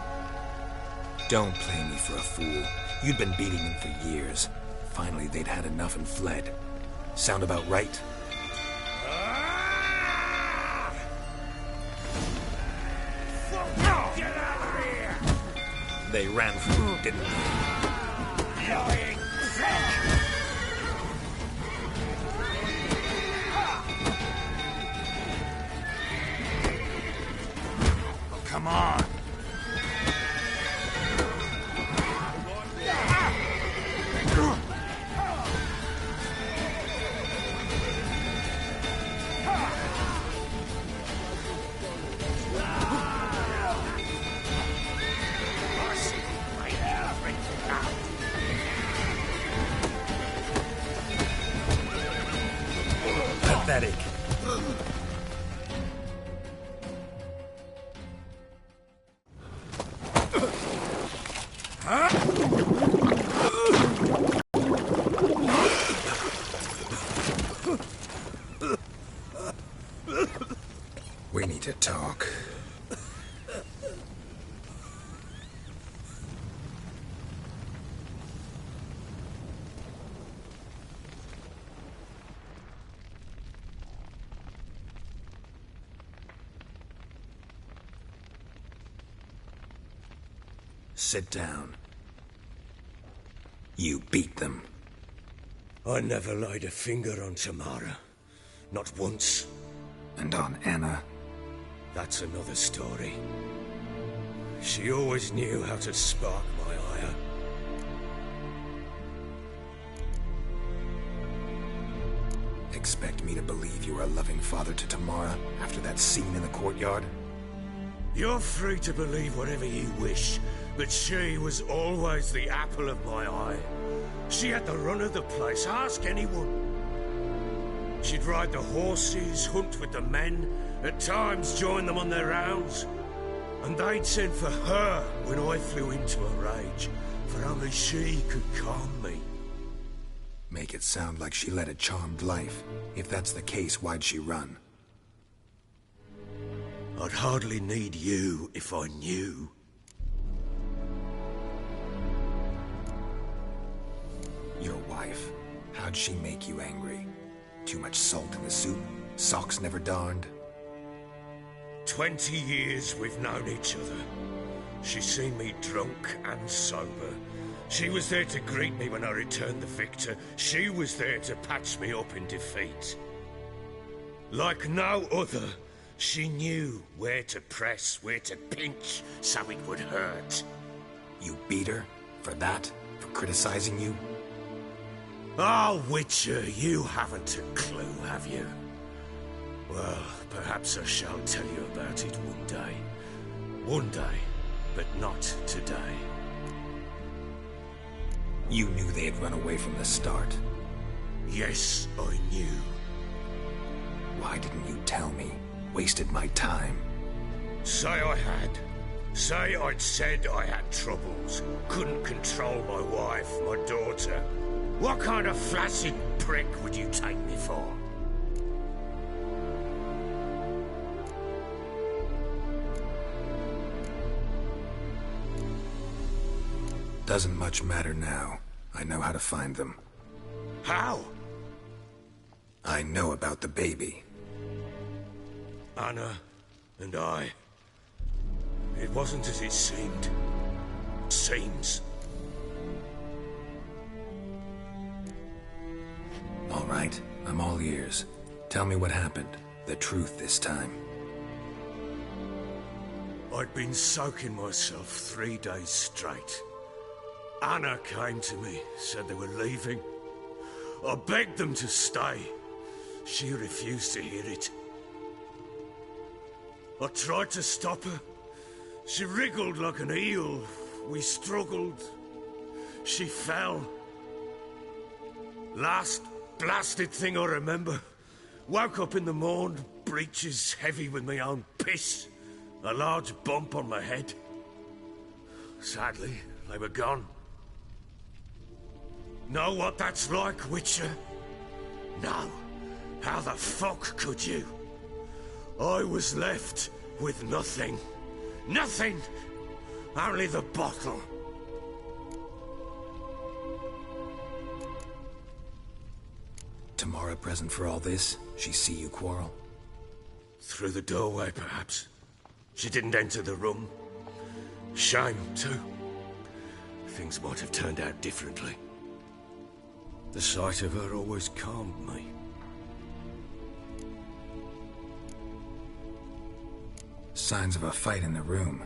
Don't play me for a fool. You'd been beating them for years. Finally, they'd had enough and fled. Sound about right? Get out of here! They ran from you, didn't they? Lying pathetic. We need to talk. Sit down. You beat them. I never laid a finger on Tamara. Not once. And on Anna? That's another story. She always knew how to spark my ire. Expect me to believe you were a loving father to Tamara after that scene in the courtyard? You're free to believe whatever you wish, but she was always the apple of my eye. She had the run of the place, ask anyone. She'd ride the horses, hunt with the men, at times join them on their rounds. And they'd send for her when I flew into a rage, for only she could calm me. Make it sound like she led a charmed life. If that's the case, why'd she run? I'd hardly need you if I knew. Your wife, how'd she make you angry? Too much salt in the soup? Socks never darned? 20 years we've known each other. She's seen me drunk and sober. She was there to greet me when I returned the victor. She was there to patch me up in defeat. Like no other, she knew where to press, where to pinch, so it would hurt. You beat her? For that? For criticizing you? Oh, Witcher, you haven't a clue, have you? Well, perhaps I shall tell you about it one day. One day, but not today. You knew they had run away from the start. Yes, I knew. Why didn't you tell me? Wasted my time. Say I had. Say I'd said I had troubles. Couldn't control my wife, my daughter. What kind of flaccid prick would you take me for? Doesn't much matter now. I know how to find them. How? I know about the baby. Anna and I. It wasn't as it seemed. Seems. All right, I'm all ears. Tell me what happened. The truth this time. I'd been soaking myself 3 days straight. Anna came to me, said they were leaving. I begged them to stay. She refused to hear it. I tried to stop her. She wriggled like an eel. We struggled. She fell. Last blasted thing I remember. Woke up in the morn, breeches heavy with my own piss. A large bump on my head. Sadly, they were gone. Know what that's like, Witcher? No. How the fuck could you? I was left with nothing. Nothing! Only the bottle. Tamara present for all this? She see you quarrel? Through the doorway, perhaps. She didn't enter the room. Shame, too. Things might have turned out differently. The sight of her always calmed me. Signs of a fight in the room.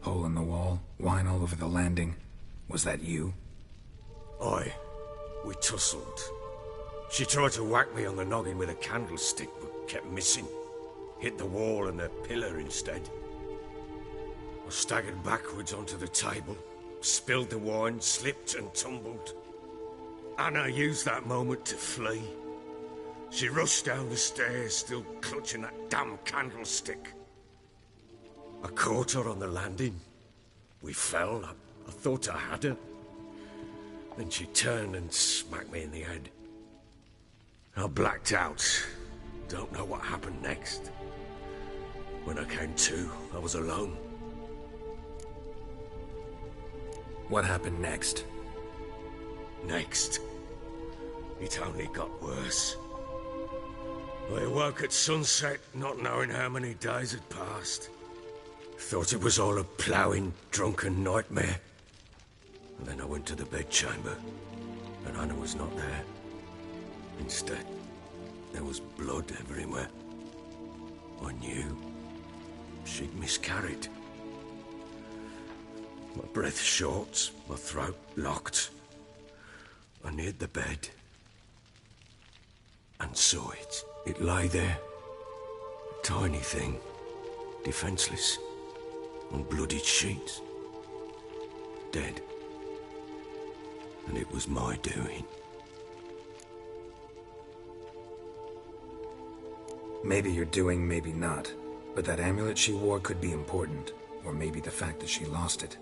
Hole in the wall, wine all over the landing. Was that you? Aye. We tussled. She tried to whack me on the noggin with a candlestick, but kept missing. Hit the wall and a pillar instead. I staggered backwards onto the table, spilled the wine, slipped and tumbled. Anna used that moment to flee. She rushed down the stairs, still clutching that damn candlestick. I caught her on the landing. We fell. I thought I had her. Then she turned and smacked me in the head. I blacked out. Don't know what happened next. When I came to, I was alone. What happened next? Next? It only got worse. I awoke at sunset, not knowing how many days had passed. Thought it was all a ploughing, drunken nightmare. And then I went to the bedchamber, and Anna was not there. Instead, there was blood everywhere. I knew she'd miscarried. My breath short, my throat locked. I neared the bed and saw it. It lay there, a tiny thing, defenseless, on bloodied sheets, dead. And it was my doing. Maybe you're doing, maybe not. But that amulet she wore could be important. Or maybe the fact that she lost it.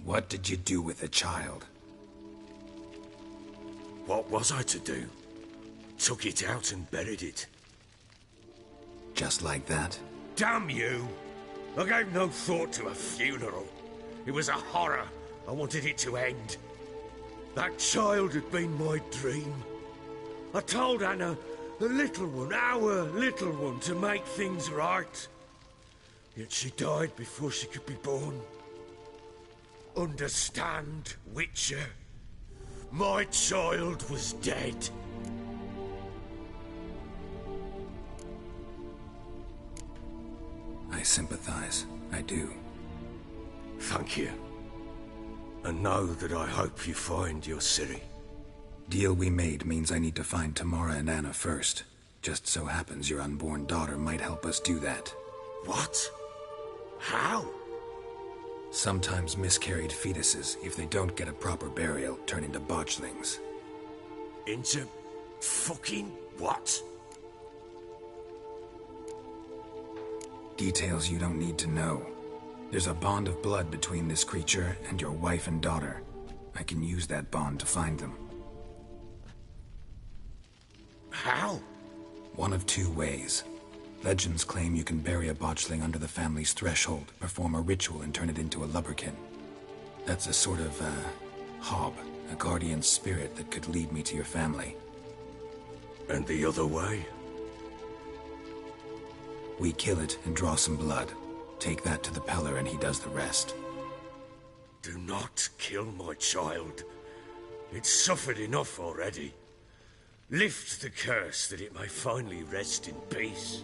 What did you do with the child? What was I to do? Took it out and buried it. Just like that? Damn you! I gave no thought to a funeral. It was a horror. I wanted it to end. That child had been my dream. I told Anna, the little one, our little one, to make things right. Yet she died before she could be born. Understand, Witcher? My child was dead. I sympathize. I do. Thank you. And know that I hope you find your Ciri. Deal we made means I need to find Tamara and Anna first. Just so happens your unborn daughter might help us do that. What? How? Sometimes miscarried fetuses, if they don't get a proper burial, turn into botchlings. Into fucking what? Details you don't need to know. There's a bond of blood between this creature and your wife and daughter. I can use that bond to find them. How? One of two ways. Legends claim you can bury a botchling under the family's threshold, perform a ritual, and turn it into a lubberkin. That's a sort of, hob, a guardian spirit that could lead me to your family. And the other way? We kill it and draw some blood. Take that to the Peller and he does the rest. Do not kill my child. It's suffered enough already. Lift the curse that it may finally rest in peace.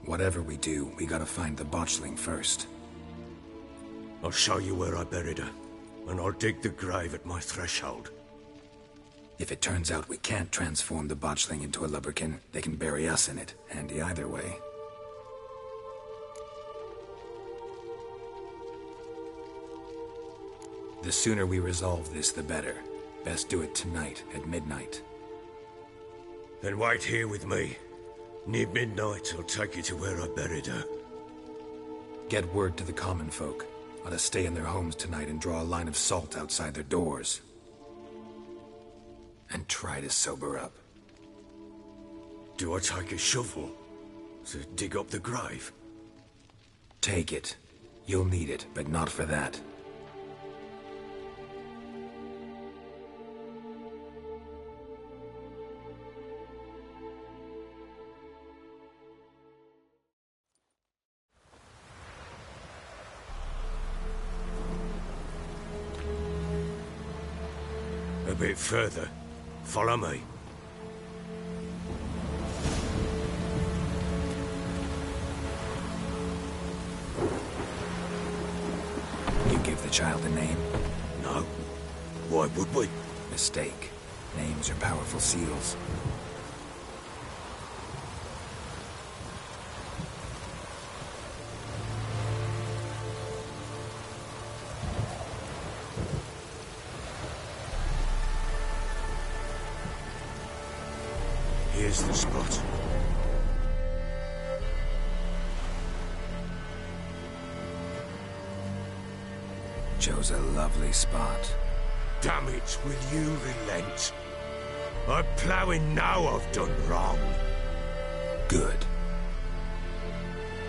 Whatever we do, we gotta find the botchling first. I'll show you where I buried her, and I'll dig the grave at my threshold. If it turns out we can't transform the botchling into a lubberkin, they can bury us in it. Handy either way. The sooner we resolve this, the better. Best do it tonight, at midnight. Then wait here with me. Near midnight, I'll take you to where I buried her. Get word to the common folk. Let us stay in their homes tonight and draw a line of salt outside their doors. And try to sober up. Do I take a shovel to dig up the grave? Take it. You'll need it, but not for that. A bit further. Follow me. You give the child a name? No. Why would we? Mistake. Names are powerful seals. this the spot? Chose a lovely spot. Damn it, will you relent? I'm ploughing now I've done wrong. Good.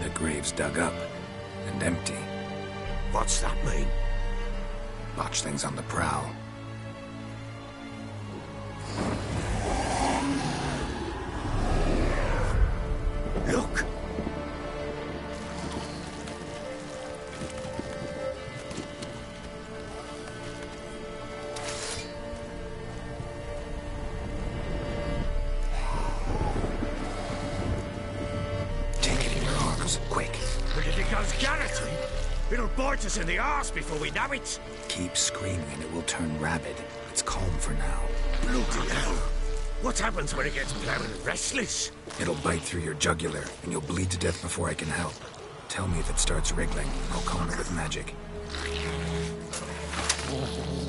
The grave's dug up and empty. What's that mean? Botchling's on the prowl. Look! Take it in your arms, quick. But if it goes garroty, it'll bite us in the arse before we know it. Keep screaming and it will turn rabid. It's calm for now. Bloody hell! What happens when it gets plowing restless? It'll bite through your jugular, and you'll bleed to death before I can help. Tell me if it starts wriggling. I'll calm it with magic.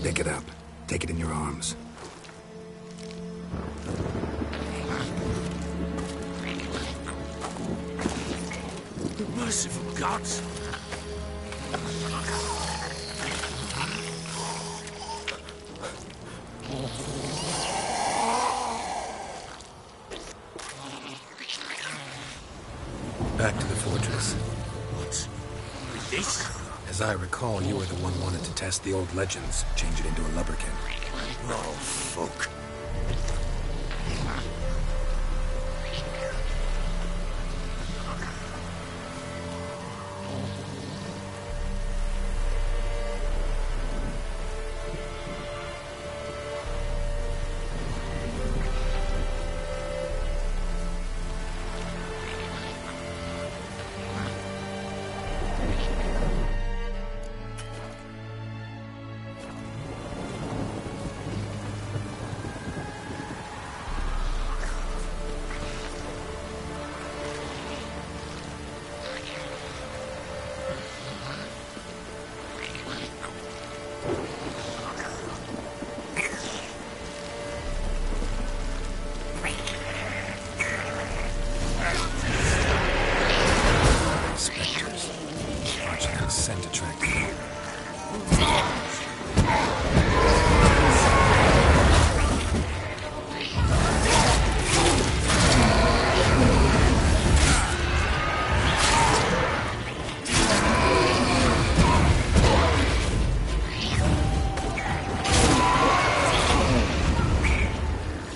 Pick it up. Take it in your arms. The merciful gods! Back to the fortress. What? This? As I recall, you were the one wanted to test the old legends, change it into a lubberkin. Oh, fuck. Scent attractive.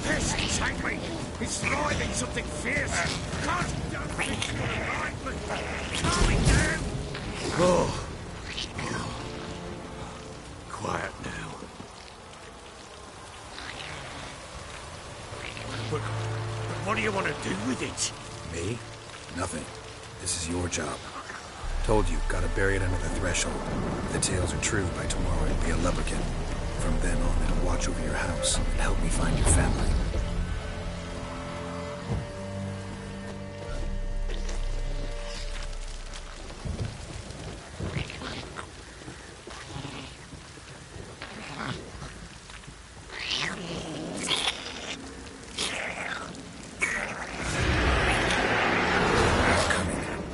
This take me! It's writhing something fierce! Can't don't think it's gonna bite me! Calm it down! Oh. Quiet now. But what do you want to do with it? Me? Nothing. This is your job. Told you, gotta bury it under the threshold. If the tales are true, by tomorrow it'll be a lubberkin. From then on, it'll watch over your house and help me find your family.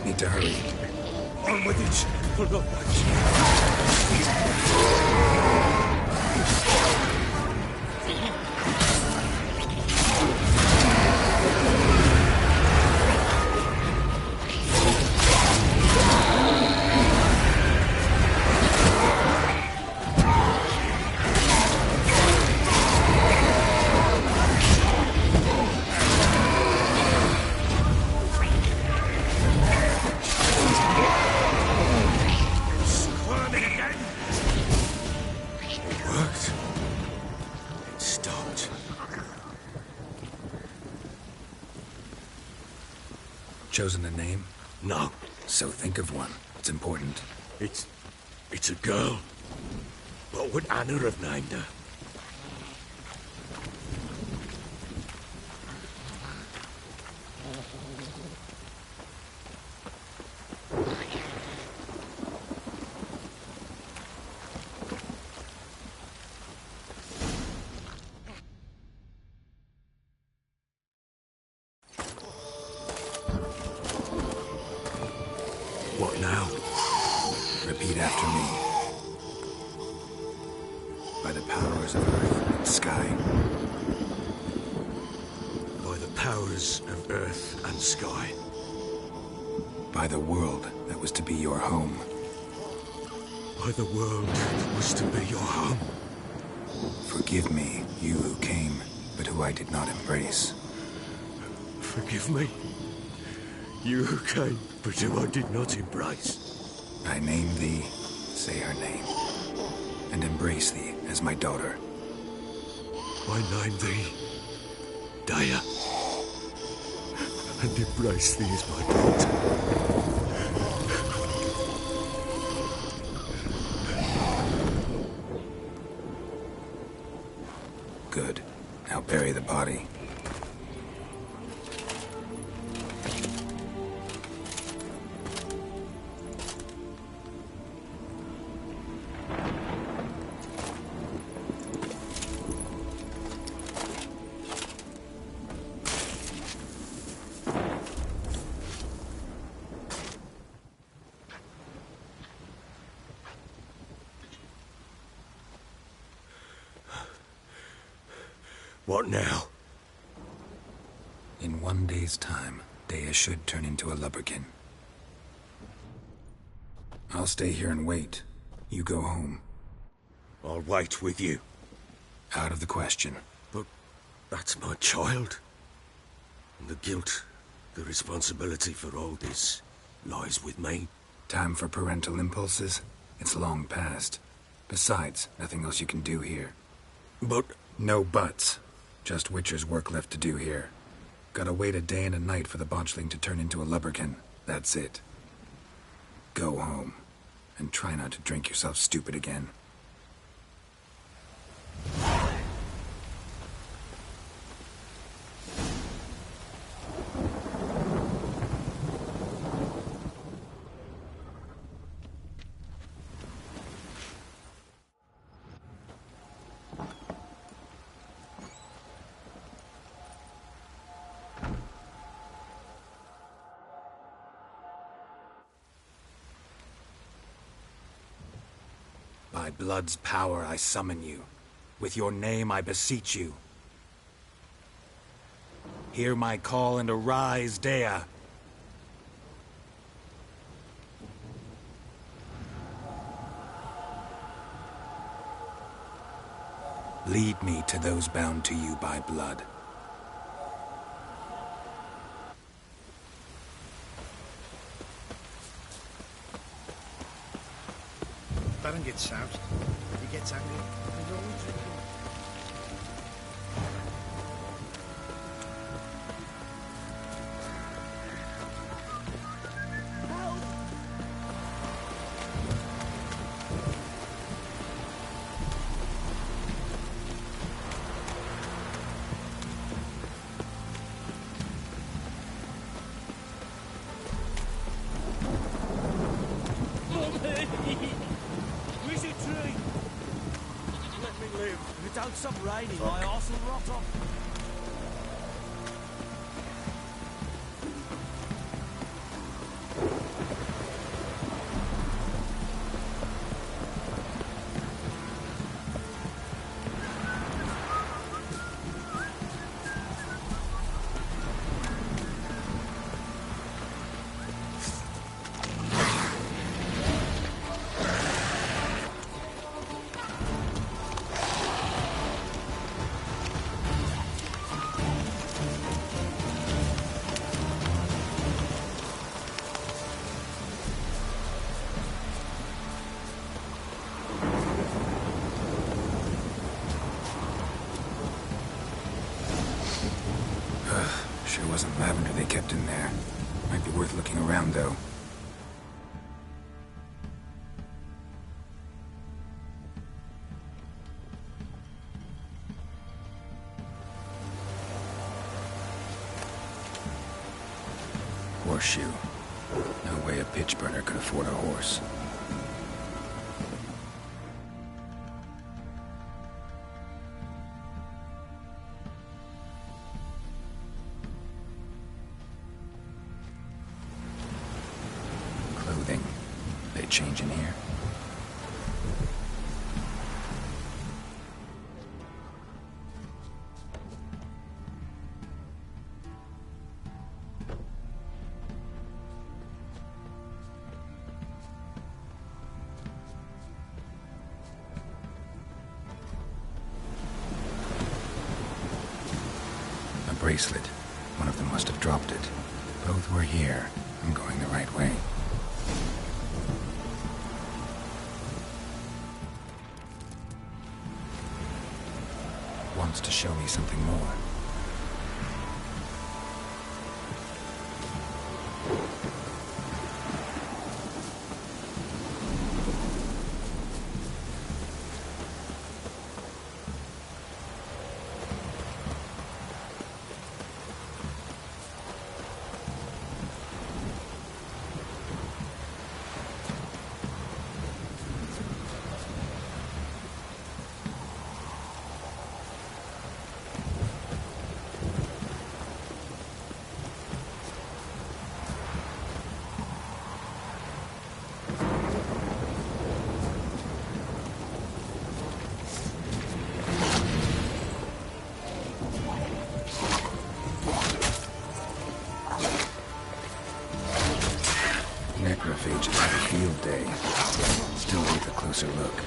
Need to hurry. On with it! For no Chosen a name? No. So think of one. It's important. It's a girl. What would Anna have named her? by the powers of earth and sky. By the powers of earth and sky. By the world that was to be your home. By the world that was to be your home. Forgive me, you who came, but who I did not embrace. Forgive me, you who came, but who I did not embrace. I name thee, say her name, and embrace thee as my daughter. I name thee, Daya, and embrace thee as my daughter. Good. Now bury the body. What now? In 1 day's time, Daya should turn into a lubberkin. I'll stay here and wait. You go home. I'll wait with you. Out of the question. But that's my child. And the guilt, the responsibility for all this lies with me. Time for parental impulses? It's long past. Besides, nothing else you can do here. But... No buts. Just Witcher's work left to do here. Gotta wait a day and a night for the botchling to turn into a lubberkin. That's it. Go home. And try not to drink yourself stupid again. By blood's power I summon you. With your name I beseech you. Hear my call and arise, Daya. Lead me to those bound to you by blood. Baron gets soused. He gets angry. He's always angry. Don't stop raining, my arse will rot off. Sure wasn't lavender they kept in there. Might be worth looking around, though. Horseshoe. No way a pitch burner could afford a horse. Clothing. They change in here? bracelet. One of them must have dropped it. Both were here. I'm going the right way. Wants to show me something more. Necrophages had a field day. Still worth a closer look.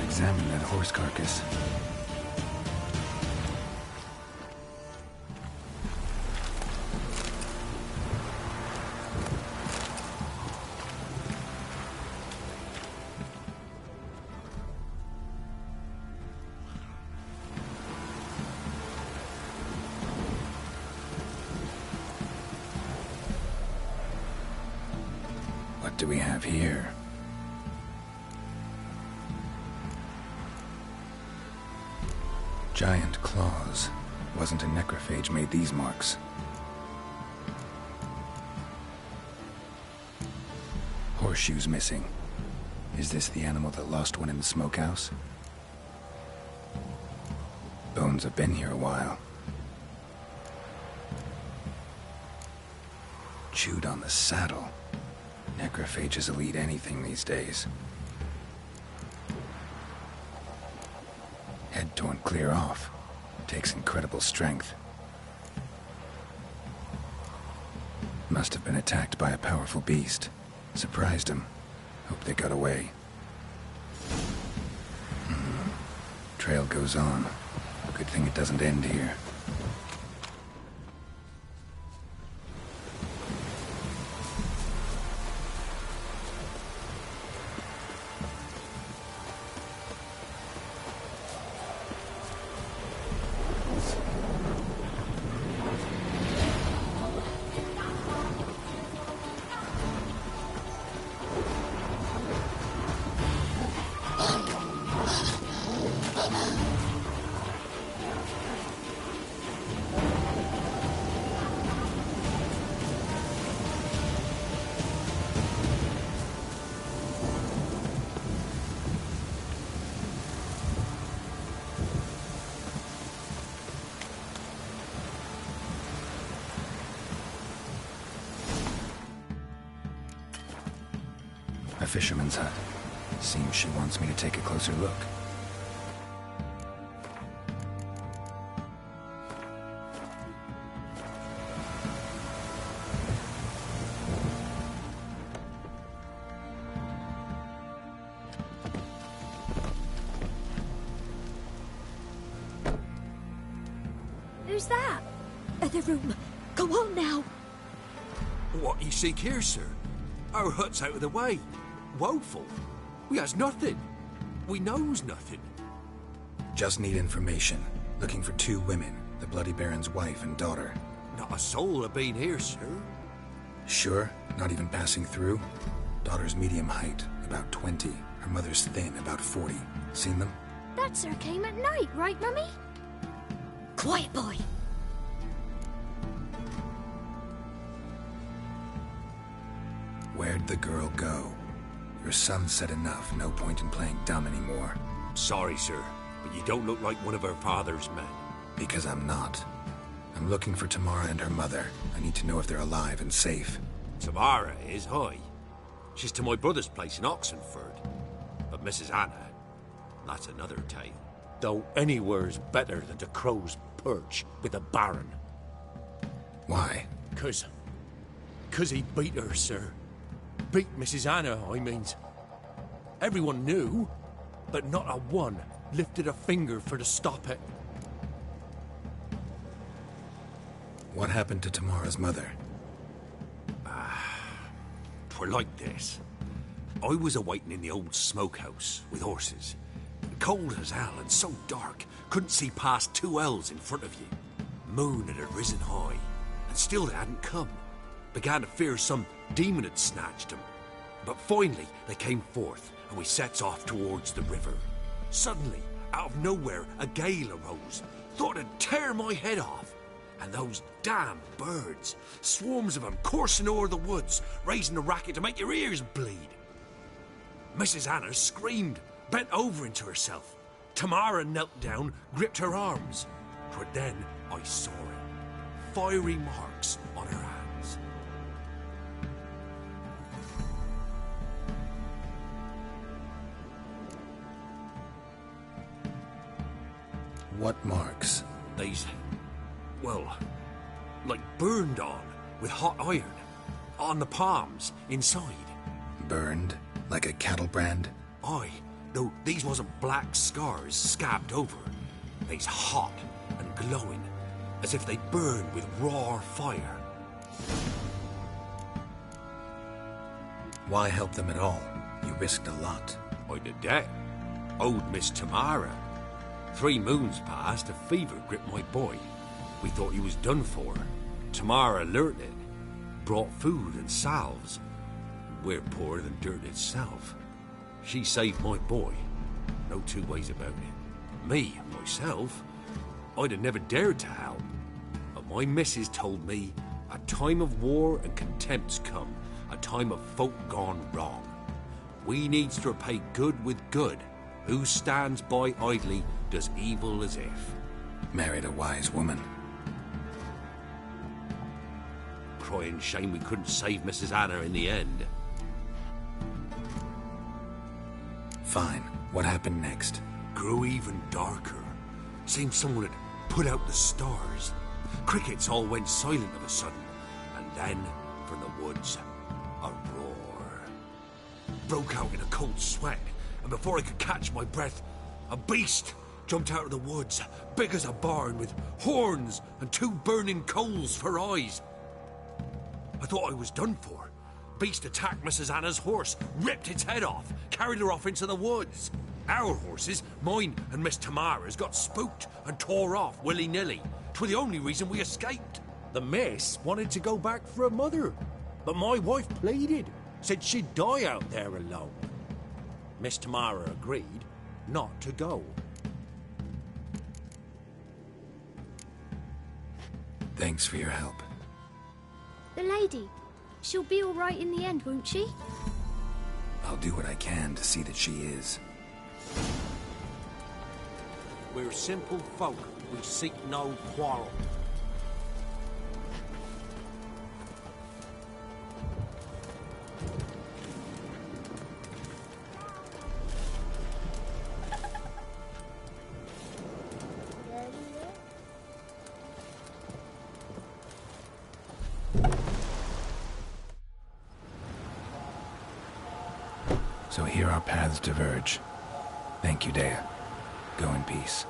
Examine that horse carcass. What do we have here? Giant claws. Wasn't a necrophage made these marks. Horseshoes missing. Is this the animal that lost one in the smokehouse? Bones have been here a while. Chewed on the saddle. Necrophages will eat anything these days. Head torn clear off. Takes incredible strength. Must have been attacked by a powerful beast. Surprised him. Hope they got away. Trail goes on. Good thing it doesn't end here. A fisherman's hut. Seems she wants me to take a closer look. Who's that? Other room. Go on now. What you seek here, sir? Our hut's out of the way. Woeful. We has nothing. We knows nothing. Just need information. Looking for 2 women, the Bloody Baron's wife and daughter. Not a soul have been here, sir. Sure? Not even passing through? Daughter's medium height, about 20. Her mother's thin, about 40. Seen them? That sir came at night, right, Mummy? Quiet, boy. Where'd the girl go? Your son said enough. No point in playing dumb anymore. Sorry, sir, but you don't look like one of her father's men. Because I'm not. I'm looking for Tamara and her mother. I need to know if they're alive and safe. Tamara is, aye. She's to my brother's place in Oxenford. But Mrs. Anna, that's another tale. Though anywhere's better than the Crow's Perch with the Baron. Why? 'Cause he beat her, sir. Beat Mrs. Anna, I means. Everyone knew, but not a one lifted a finger for to stop it. What happened to Tamara's mother? 'Twere like this. I was awaiting in the old smokehouse with horses. Cold as hell and so dark, couldn't see past 2 ells in front of you. Moon had risen high, and still they hadn't come. Began to fear some demon had snatched them. But finally they came forth, and we sets off towards the river. Suddenly, out of nowhere, a gale arose. Thought it'd tear my head off. And those damn birds, swarms of them coursing o'er the woods, raising a racket to make your ears bleed. Mrs. Anna screamed, bent over into herself. Tamara knelt down, gripped her arms. 'Twere then I saw it. Fiery marks on her hands. What marks? These, well, like burned on with hot iron. On the palms, inside. Burned? Like a cattle brand? Aye, though these wasn't black scars scabbed over. They's hot and glowing, as if they burned with raw fire. Why help them at all? You risked a lot. I did that. Owed Miss Tamara. 3 moons passed, a fever gripped my boy. We thought he was done for. Tamara learnt it. Brought food and salves. We're poorer than dirt itself. She saved my boy. No 2 ways about it. Me, myself, I'd have never dared to help. But my missus told me a time of war and contempt's come. A time of folk gone wrong. We needs to repay good with good. Who stands by idly does evil as if. Married a wise woman. Crying shame we couldn't save Mrs. Anna in the end. Fine. What happened next? Grew even darker. Seemed someone had put out the stars. Crickets all went silent of a sudden. And then, from the woods, a roar. Broke out in a cold sweat, and before I could catch my breath, a beast jumped out of the woods, big as a barn, with horns and 2 burning coals for eyes. I thought I was done for. Beast attacked Mrs. Anna's horse, ripped its head off, carried her off into the woods. Our horses, mine and Miss Tamara's, got spooked and tore off willy-nilly. 'Twere the only reason we escaped. The miss wanted to go back for her mother, but my wife pleaded, said she'd die out there alone. Miss Tamara agreed not to go. Thanks for your help. The lady. She'll be all right in the end, won't she? I'll do what I can to see that she is. We're simple folk. We seek no quarrel. So here our paths diverge. Thank you, Dea. Go in peace.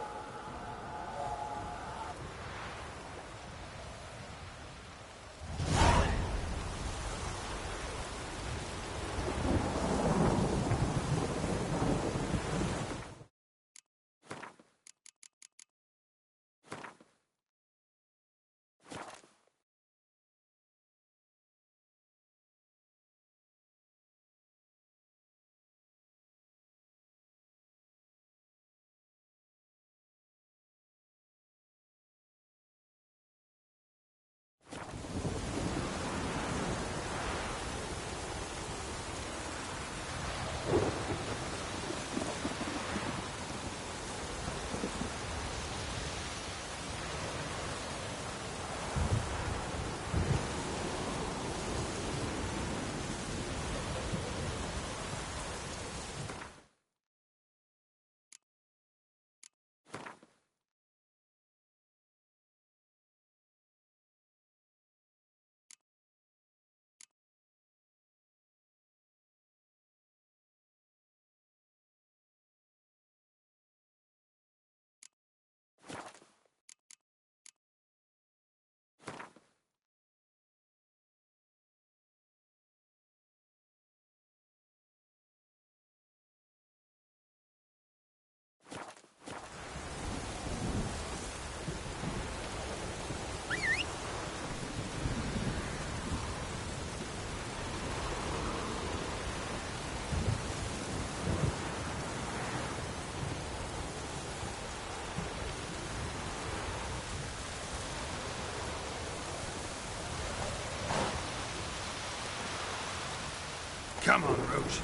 Come on, Roach.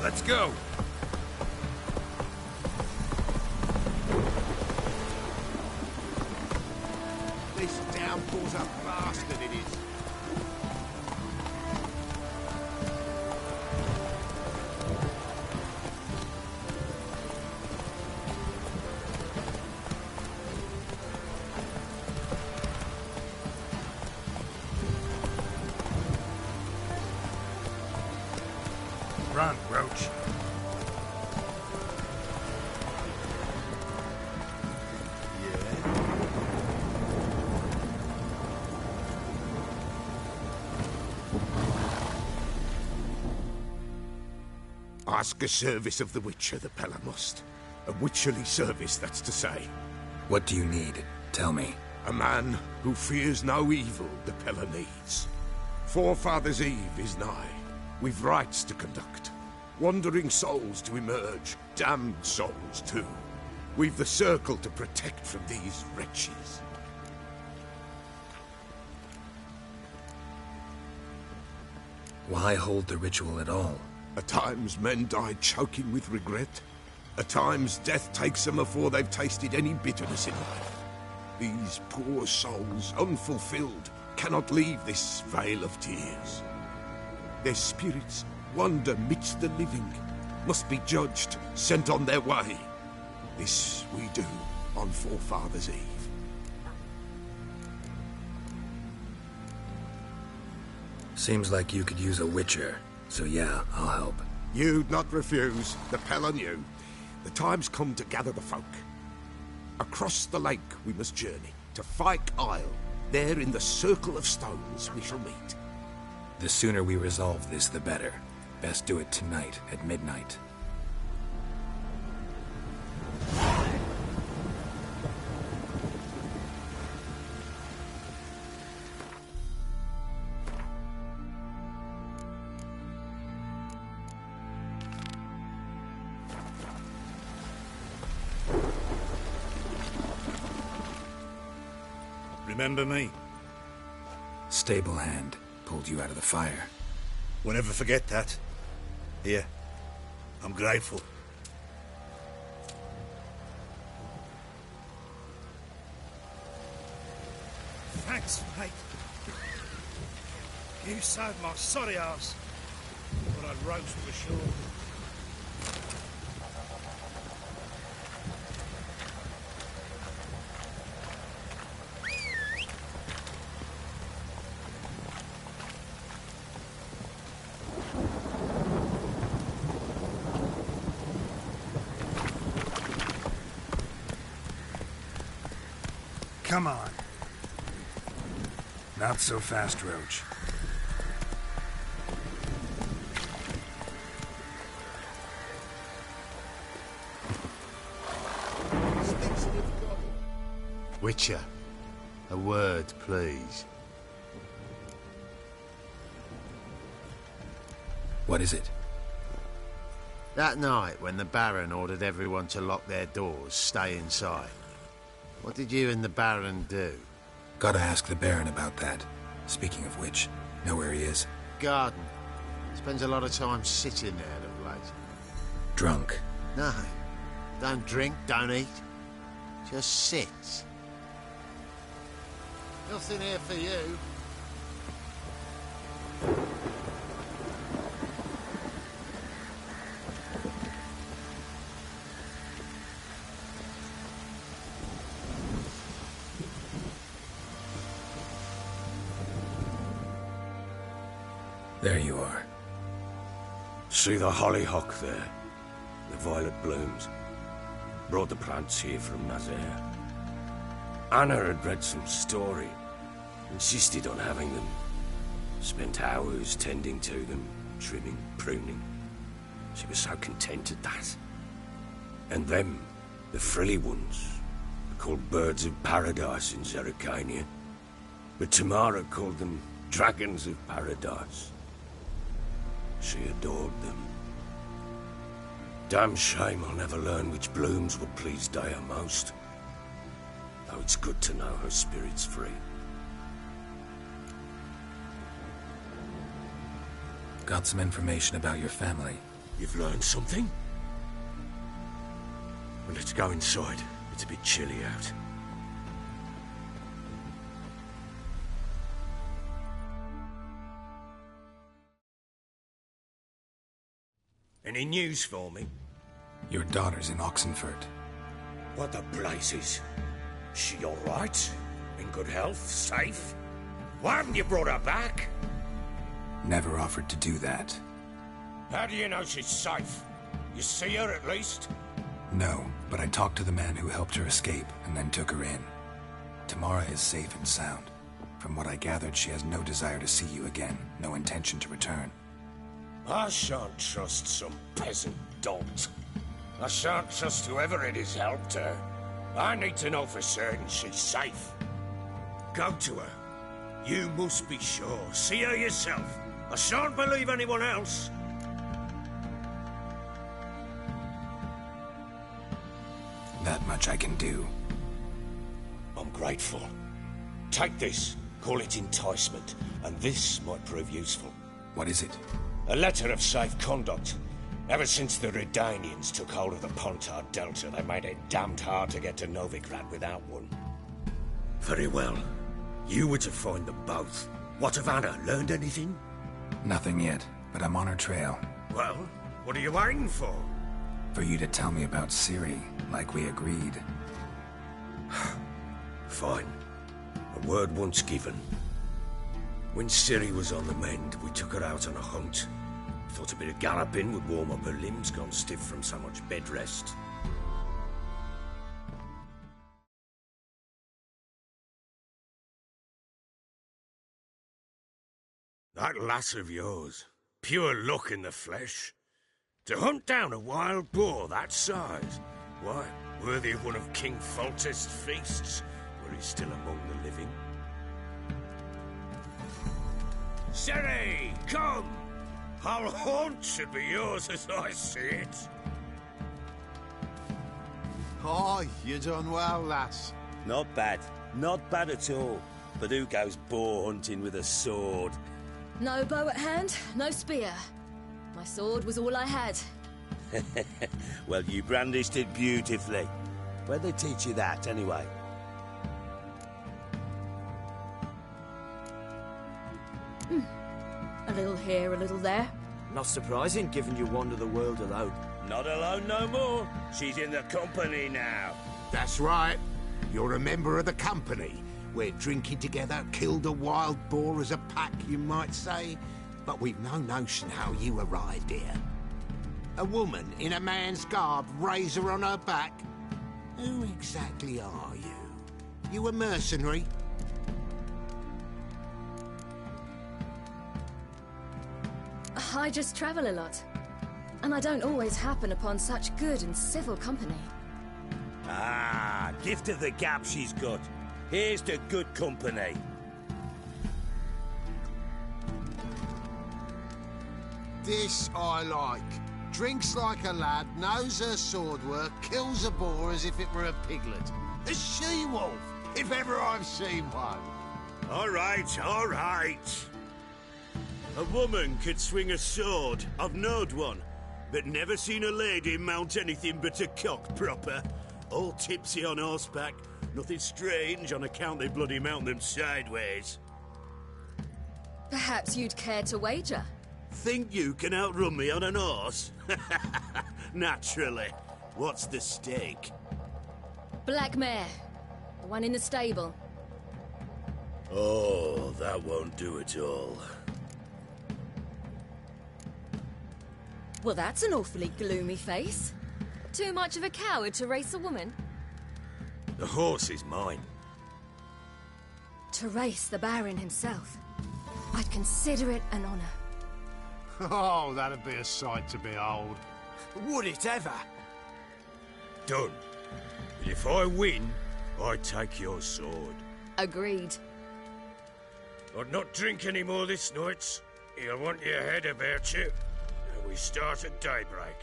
Let's go. This downpour's a bastard, it is. Run, Roach. Ask a service of the Witcher, the Pella must. A witcherly service, that's to say. What do you need? Tell me. A man who fears no evil the Pella needs. Forefathers' Eve is nigh. We've rites to conduct. Wandering souls to emerge. Damned souls, too. We've the circle to protect from these wretches. Why hold the ritual at all? At times men die choking with regret. At times death takes them before they've tasted any bitterness in life. These poor souls, unfulfilled, cannot leave this vale of tears. Their spirits wander midst the living, must be judged, sent on their way. This we do on Forefathers' Eve. Seems like you could use a witcher, so yeah, I'll help. You'd not refuse, the Pella knew. The time's come to gather the folk. Across the lake we must journey, to Fyke Isle. There in the circle of stones we shall meet. The sooner we resolve this, the better. Best do it tonight at midnight. Remember me? Stable hand pulled you out of the fire. We'll never forget that. Here, I'm grateful. Thanks, mate. You saved my sorry ass. But I'd roast for sure. Come on. Not so fast, Roach. Witcher, a word, please. What is it? That night when the Baron ordered everyone to lock their doors, stay inside. What did you and the Baron do? Gotta ask the Baron about that. Speaking of which, know where he is? Garden. Spends a lot of time sitting there of late. drunk. No. Don't drink, don't eat. Just sit. Nothing here for you. There you are. See the hollyhock there? The violet blooms. Brought the plants here from Nazaire. Anna had read some story. Insisted on having them. Spent hours tending to them, trimming, pruning. She was so content at that. And them, the frilly ones, are called birds of paradise in Zerrikania. But Tamara called them dragons of paradise. She adored them. Damn shame I'll never learn which blooms would please Dea most. Though it's good to know her spirit's free. Got some information about your family. You've learned something? Well, let's go inside. It's a bit chilly out. Any news for me? Your daughter's in Oxenford. What the blazes? She all right? In good health? Safe? Why haven't you brought her back? Never offered to do that. How do you know she's safe? You see her at least? No, but I talked to the man who helped her escape and then took her in. Tamara is safe and sound. From what I gathered, she has no desire to see you again, no intention to return. I shan't trust some peasant dolt. I shan't trust whoever it is helped her. I need to know for certain she's safe. Go to her. You must be sure. See her yourself. I shan't believe anyone else. That much I can do. I'm grateful. Take this. Call it enticement. And this might prove useful. What is it? A letter of safe conduct. Ever since the Redanians took hold of the Pontar Delta, they made it damned hard to get to Novigrad without one. Very well. You were to find them both. What of Anna? Learned anything? Nothing yet, but I'm on her trail. Well, what are you waiting for? For you to tell me about Ciri, like we agreed. Fine. A word once given. When Ciri was on the mend, we took her out on a hunt. Thought a bit of galloping would warm up her limbs, gone stiff from so much bed rest. That lass of yours, pure luck in the flesh. To hunt down a wild boar that size, why, worthy of one of King Foltest's feasts, were he still among the living. Ciri, come! Our haunt should be yours as I see it. Oh, you done well, lass. Not bad. Not bad at all. But who goes boar hunting with a sword? No bow at hand, no spear. My sword was all I had. Well, you brandished it beautifully. Where'd they teach you that, anyway? A little here, a little there. Not surprising, given you wander the world alone. Not alone no more. She's in the company now. That's right. You're a member of the company. We're drinking together, killed a wild boar as a pack, you might say. But we've no notion how you arrived here. A woman in a man's garb, razor on her back. Who exactly are you? You a mercenary? I just travel a lot. And I don't always happen upon such good and civil company. Ah, gift of the gab she's got. Here's to good company. This I like. Drinks like a lad, knows her sword work, kills a boar as if it were a piglet. A she-wolf, if ever I've seen one. All right, all right. A woman could swing a sword. I've knowed one. but never seen a lady mount anything but a cock proper. All tipsy on horseback. Nothing strange on account they bloody mount them sideways. Perhaps you'd care to wager? Think you can outrun me on an horse? Naturally. What's the stake? Black mare. The one in the stable. Oh, that won't do at all. Well, that's an awfully gloomy face. Too much of a coward to race a woman? The horse is mine. To race the Baron himself. I'd consider it an honor. Oh, that'd be a sight to behold. Would it ever? Done. But if I win, I take your sword. Agreed. I'd not drink any more this night. You'll want your head about you. And we start at daybreak.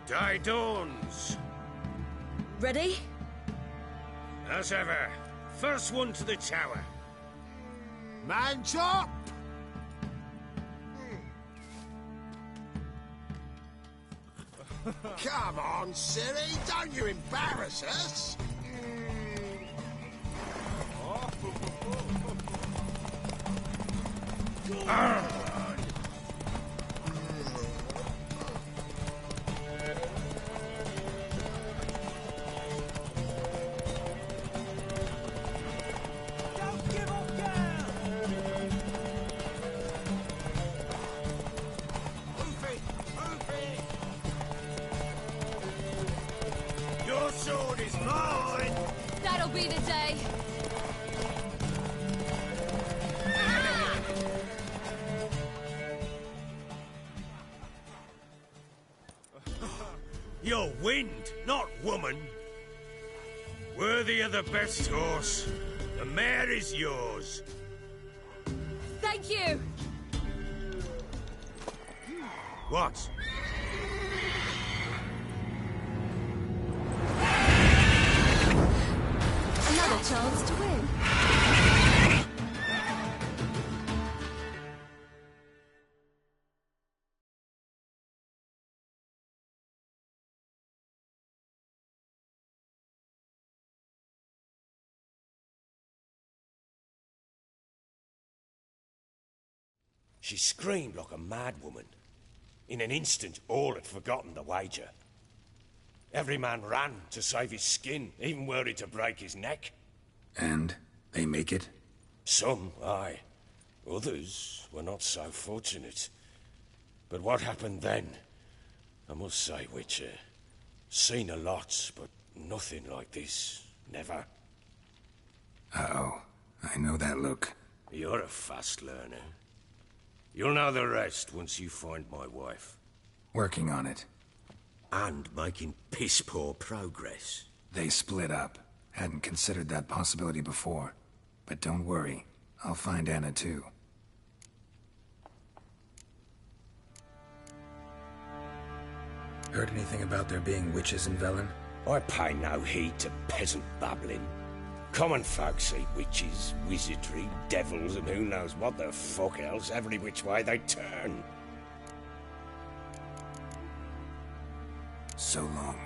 The day dawns. Ready? As ever, first one to the tower. Man chop! Come on, Siri, don't you embarrass us! Your sword is mine! That'll be the day. You're wind, not woman. Worthy of the best horse. The mare is yours. Thank you. What? Another chance to win. She screamed like a mad woman. In an instant, all had forgotten the wager. Every man ran to save his skin, even worried to break his neck. And they make it? Some, aye. Others were not so fortunate. But what happened then? I must say, Witcher, seen a lot, but nothing like this. Never. Uh-oh. I know that look. You're a fast learner. You'll know the rest once you find my wife. Working on it. And making piss-poor progress. They split up. Hadn't considered that possibility before. But don't worry. I'll find Anna too. Heard anything about there being witches in Velen? I pay no heed to peasant babbling. Common folk see witches, wizardry, devils, and who knows what the fuck else every which way they turn. So long.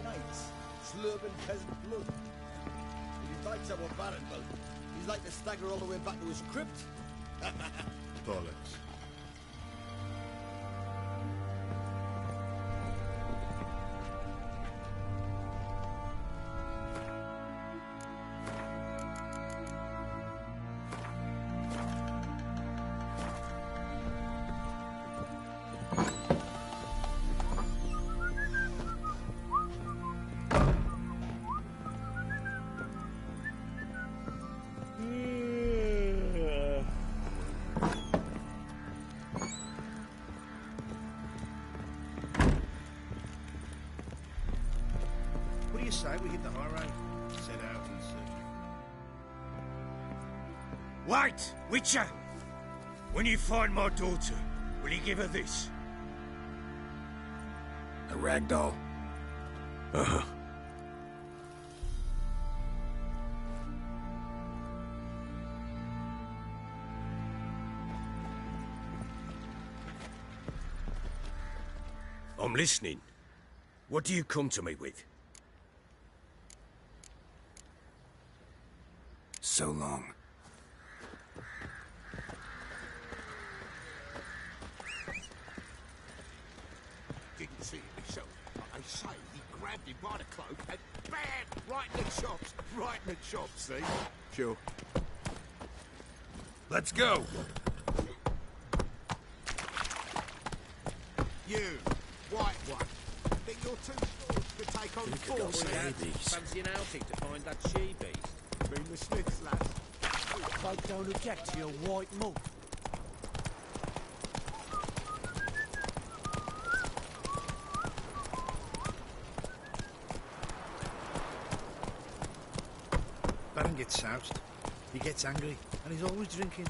Knights, slurping peasant blood. If he bites our Baron, well, he's like to stagger all the way back to his crypt. Bollocks. say we hit the high road? Set out in search of... Wait, Witcher! When you find my daughter, will you give her this? A rag doll. Uh-huh. I'm listening. What do you come to me with? So long. Didn't see it myself, but I say he grabbed him by the cloak and bam! Right in the chops. Right in the chops, see? Sure. Let's go! You, white one. Think you're too short to take on four Fancy an outing to find that she-beast? Been the Smiths, lads. Folk don't object to your white mug. Baron gets soused. He gets angry, and he's always drinking.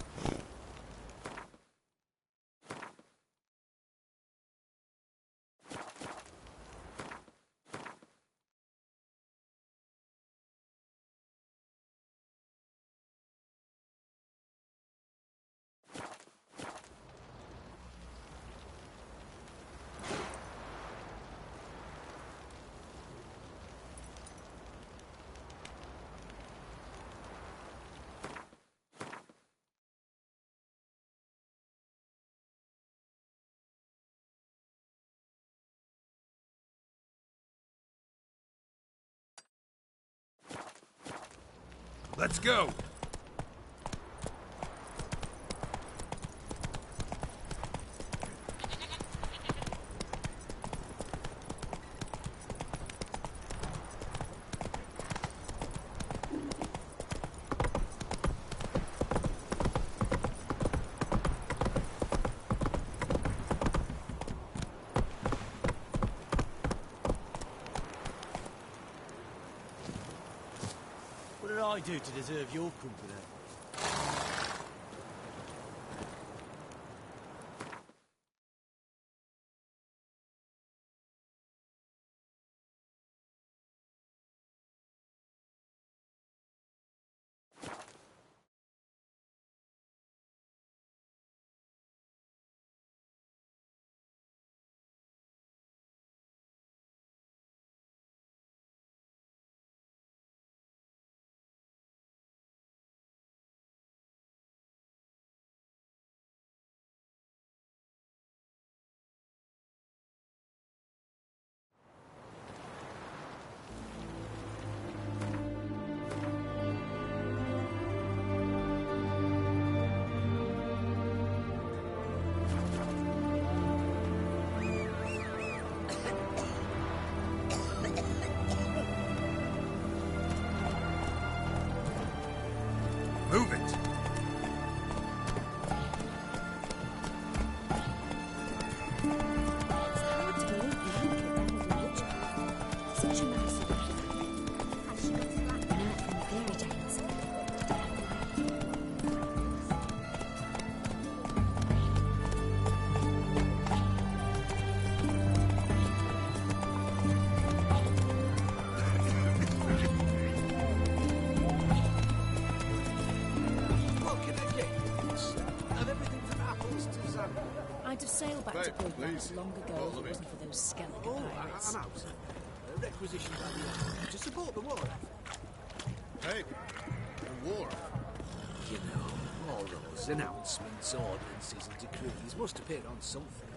Let's go! What did I do to deserve your company? Move it! Such a nice little planet. Had she got a black note from the fairy tales? What can I get you? And everything from apples to Zambia. I'd have sailed back to Bloodlands long ago if it wasn't for those skeleton pirates. I'm out. Requisition value to support the war. Hey, the war. You know, all those announcements, ordinances and decrees must appear on something.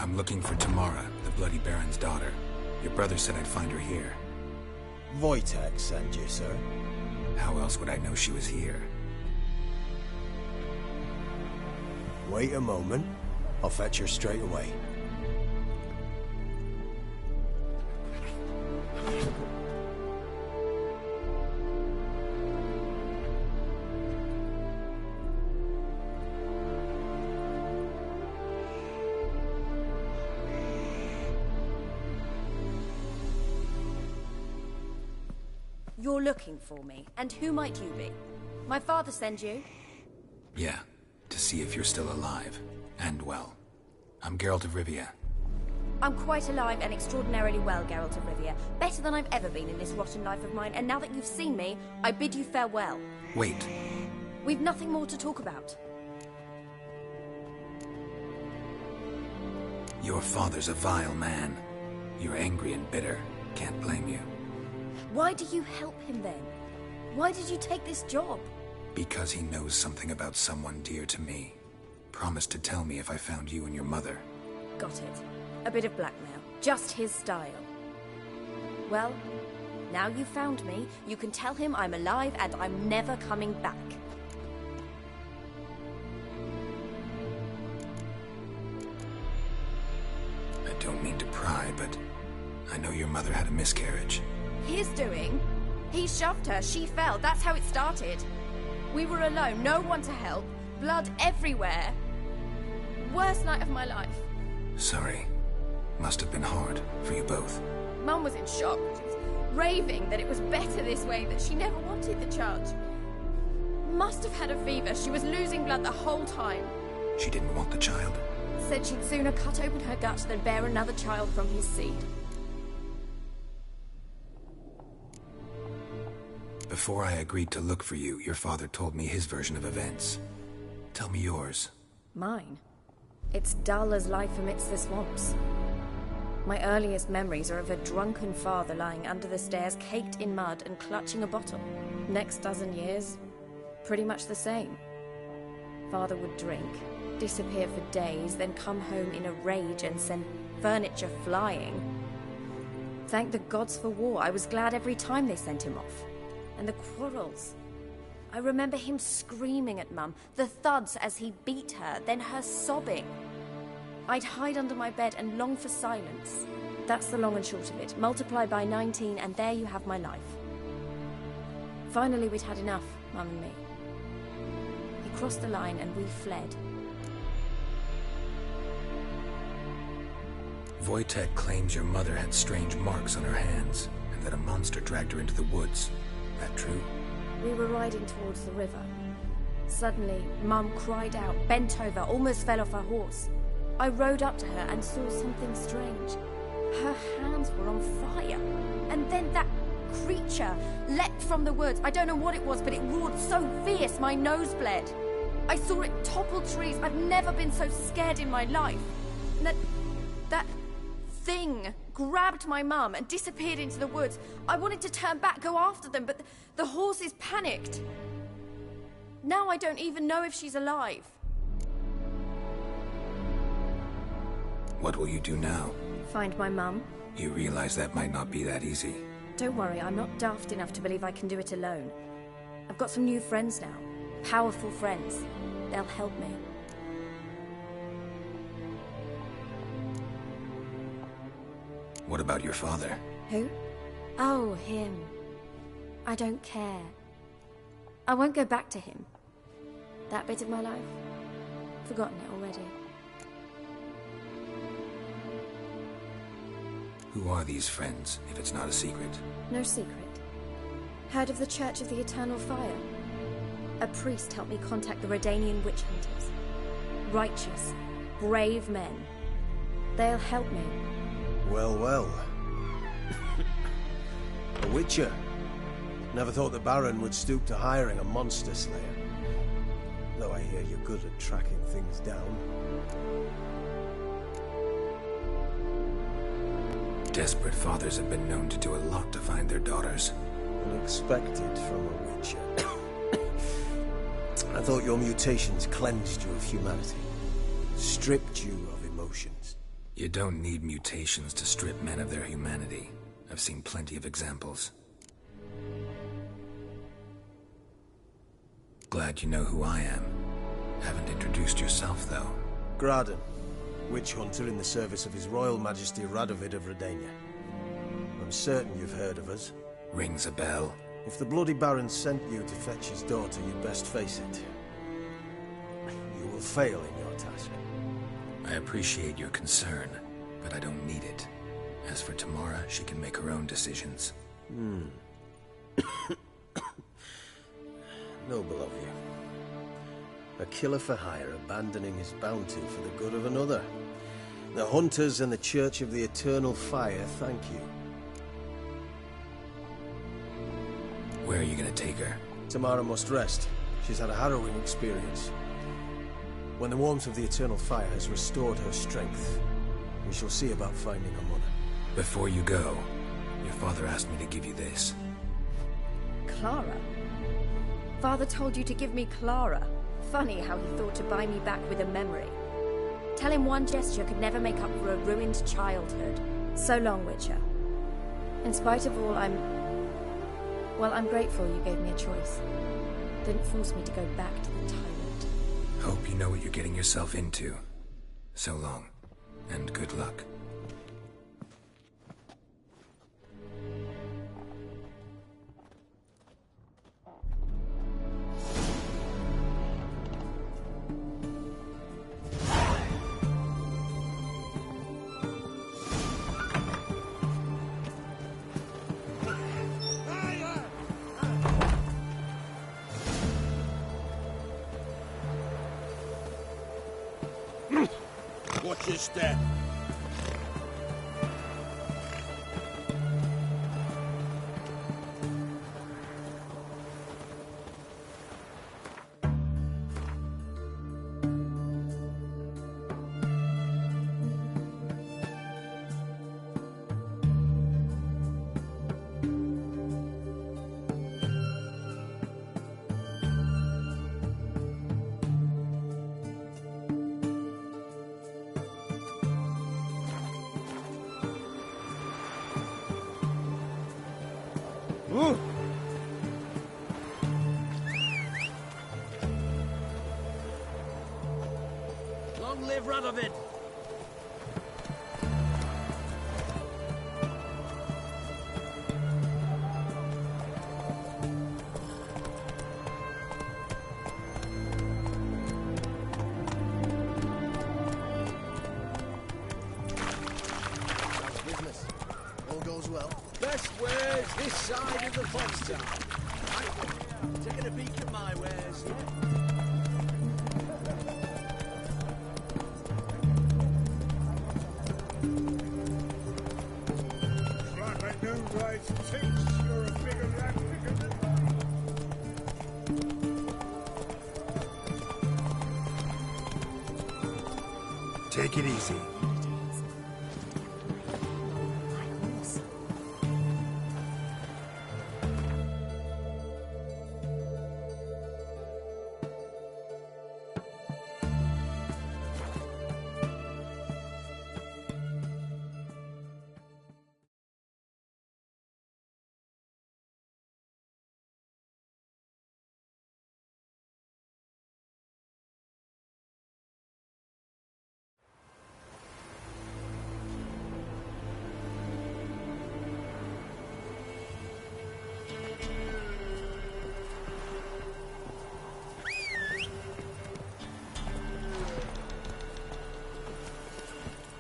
I'm looking for Tamara, the Bloody Baron's daughter. Your brother said I'd find her here. Wojtek sent you, sir. How else would I know she was here? Wait a moment. I'll fetch her straight away. You're looking for me, and who might you be? My father sent you? Yeah, to see if you're still alive. And well. I'm Geralt of Rivia. I'm quite alive and extraordinarily well, Geralt of Rivia. Better than I've ever been in this rotten life of mine, and now that you've seen me, I bid you farewell. Wait. We've nothing more to talk about. Your father's a vile man. You're angry and bitter. Can't blame you. Why do you help him then? Why did you take this job? Because he knows something about someone dear to me. Promised to tell me if I found you and your mother. Got it. A bit of blackmail. Just his style. Well, now you've found me, you can tell him I'm alive and I'm never coming back. I don't mean to pry, but I know your mother had a miscarriage. His doing? He shoved her, she fell, that's how it started. We were alone, no one to help, blood everywhere. Worst night of my life. Sorry. Must have been hard for you both. Mum was in shock. She was raving that it was better this way, that she never wanted the charge. Must have had a fever, she was losing blood the whole time. She didn't want the child? Said she'd sooner cut open her gut than bear another child from his seed. Before I agreed to look for you, your father told me his version of events. Tell me yours. Mine? It's dull as life amidst the swamps. My earliest memories are of a drunken father lying under the stairs, caked in mud and clutching a bottle. Next dozen years, pretty much the same. Father would drink, disappear for days, then come home in a rage and send furniture flying. Thank the gods for war. I was glad every time they sent him off. And the quarrels. I remember him screaming at Mum, the thuds as he beat her, then her sobbing. I'd hide under my bed and long for silence. That's the long and short of it. Multiply by 19 and there you have my life. Finally we'd had enough, Mum and me. He crossed the line and we fled. Wojtek claims your mother had strange marks on her hands, and that a monster dragged her into the woods. That true? We were riding towards the river. Suddenly, Mum cried out, bent over, almost fell off her horse. I rode up to her and saw something strange. Her hands were on fire. And then that creature leapt from the woods. I don't know what it was, but it roared so fierce my nose bled. I saw it topple trees. I've never been so scared in my life. And that thing grabbed my mum and disappeared into the woods. I wanted to turn back, go after them, but the horses panicked. Now I don't even know if she's alive. What will you do now? Find my mum. You realize that might not be that easy. Don't worry, I'm not daft enough to believe I can do it alone. I've got some new friends now. Powerful friends. They'll help me. What about your father? Who? Oh, him. I don't care. I won't go back to him. That bit of my life? Forgotten it already. Who are these friends, if it's not a secret? No secret. Heard of the Church of the Eternal Fire? A priest helped me contact the Redanian witch hunters. Righteous, brave men. They'll help me. Well, well. A witcher. Never thought the Baron would stoop to hiring a monster slayer. Though I hear you're good at tracking things down. Desperate fathers have been known to do a lot to find their daughters. Unexpected from a witcher. I thought your mutations cleansed you of humanity. Stripped you of emotions. You don't need mutations to strip men of their humanity. I've seen plenty of examples. Glad you know who I am. Haven't introduced yourself, though. Graden, witch hunter in the service of His Royal Majesty Radovid of Redania. I'm certain you've heard of us. Rings a bell. If the Bloody Baron sent you to fetch his daughter, you'd best face it. You will fail in your task. I appreciate your concern, but I don't need it. As for Tamara, she can make her own decisions. Noble of you. A killer for hire abandoning his bounty for the good of another. The Hunters and the Church of the Eternal Fire thank you. Where are you gonna take her? Tamara must rest. She's had a harrowing experience. When the warmth of the Eternal Fire has restored her strength, we shall see about finding her mother. Before you go, your father asked me to give you this. Clara? Father told you to give me Clara. Funny how he thought to buy me back with a memory. Tell him one gesture could never make up for a ruined childhood. So long, Witcher. In spite of all, I'm grateful you gave me a choice. Didn't force me to go back to the tyrant. Hope you know what you're getting yourself into. So long, and good luck. Watch your step. Long live Radovid! How's business? All goes well. Best wares this side of the fox town. Taking a peek at my wares, Take it easy.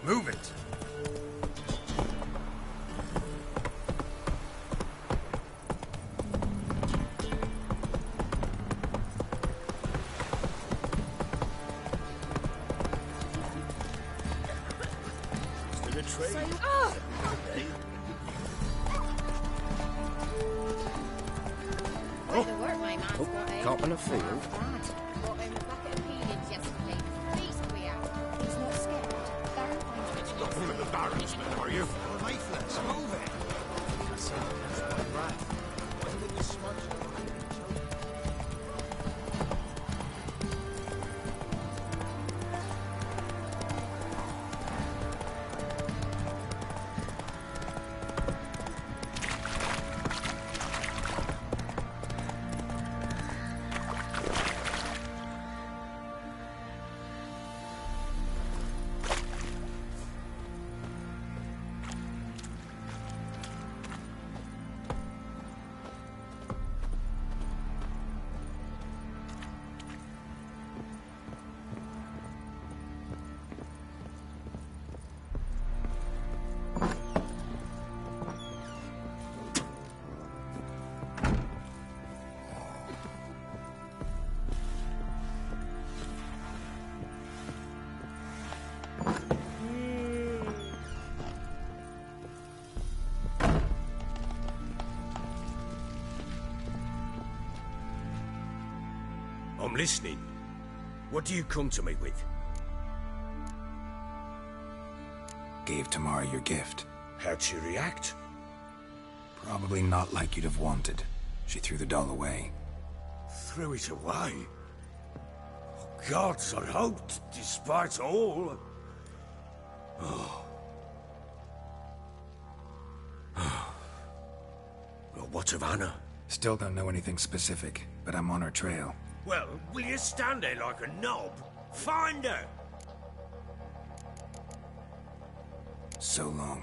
Move it! Still a trade. Cop in a field. Not one of the Baron's men, are you? Leaflets, move it! That's right. Wasn't it the smudge? I'm listening. What do you come to me with? Gave Tamara your gift. How'd she react? Probably not like you'd have wanted. She threw the doll away. Threw it away? Oh, gods, I hoped, despite all... Oh. Well, what of Anna? Still don't know anything specific, but I'm on her trail. Well, will you stand there like a knob? Find her! So long.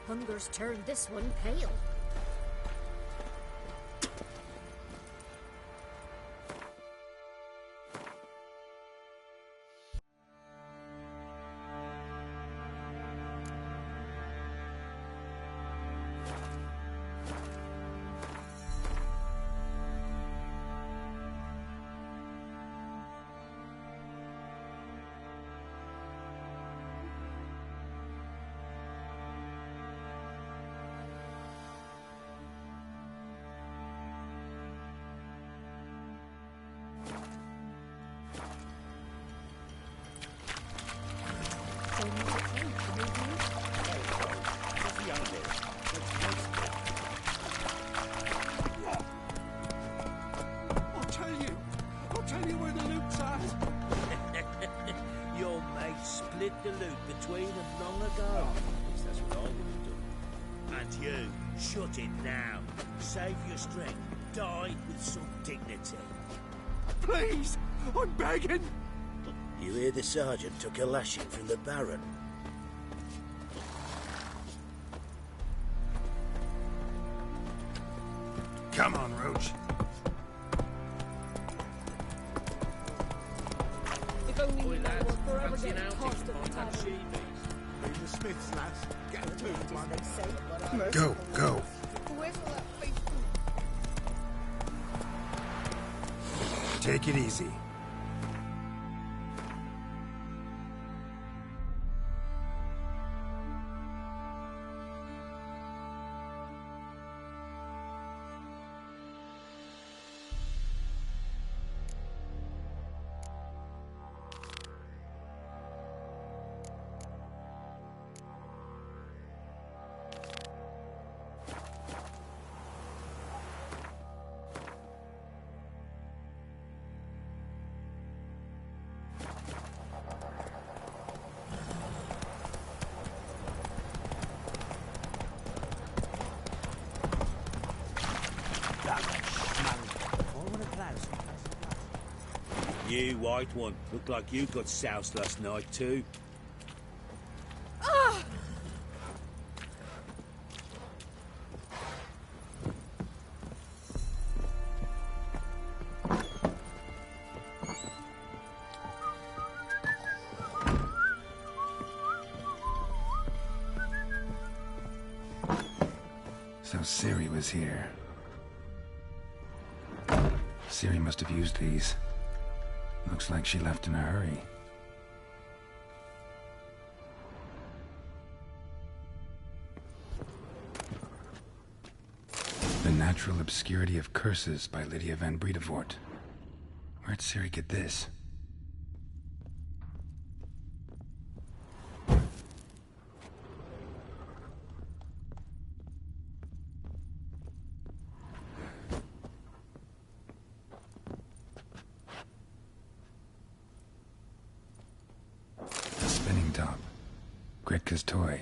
Hunger's turned this one pale. I'll tell you where the loot's at. Your mate split the loot between them long ago. At least that's what I would have done. And you, shut it now. Save your strength. Die with some dignity. Please, I'm begging. You hear the sergeant took a lashing from the Baron? Come on, Roach. If only we know what forever getting tossed at the top. Leave the Smiths, lads. Get a tooth, man. Go, go. Take it easy. You, white one, look like you got soused last night too. Ah! So Ciri was here. Ciri must have used these. Looks like she left in a hurry. The Natural Obscurity of Curses by Lydia van Bredevoort. Where'd Ciri get this? Top. Gretka's toy.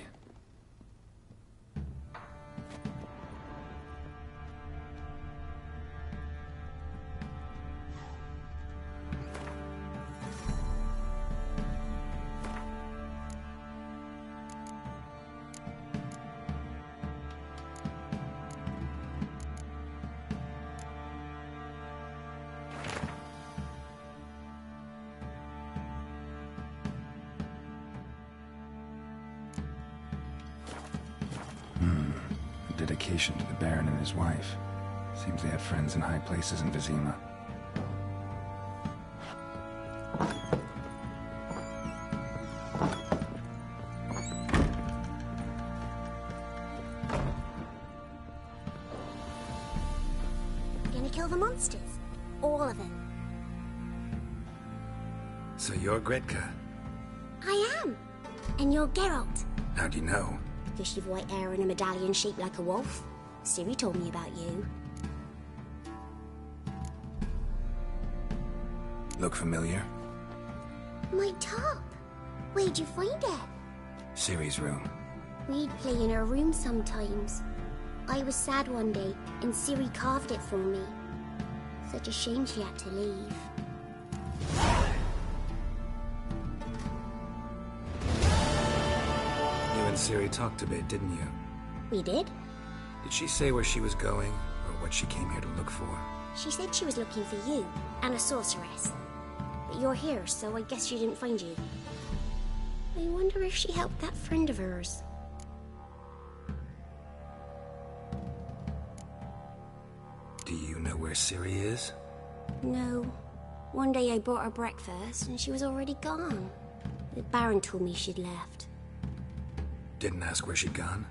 dedication to the Baron and his wife. Seems they had friends in high places in Vizima. Gonna kill the monsters? All of them. So you're Gretka? I am. And you're Geralt. How do you know? Because you've white hair and a medallion shaped like a wolf. Ciri told me about you. Look familiar? My top. Where'd you find it? Ciri's room. We'd play in her room sometimes. I was sad one day, and Ciri carved it for me. Such a shame she had to leave. You and Ciri talked a bit, didn't you? We did? Did she say where she was going, or what she came here to look for? She said she was looking for you, and a sorceress. But you're here, so I guess she didn't find you. I wonder if she helped that friend of hers. Do you know where Ciri is? No. One day I bought her breakfast, and she was already gone. The Baron told me she'd left. Didn't ask where she'd gone?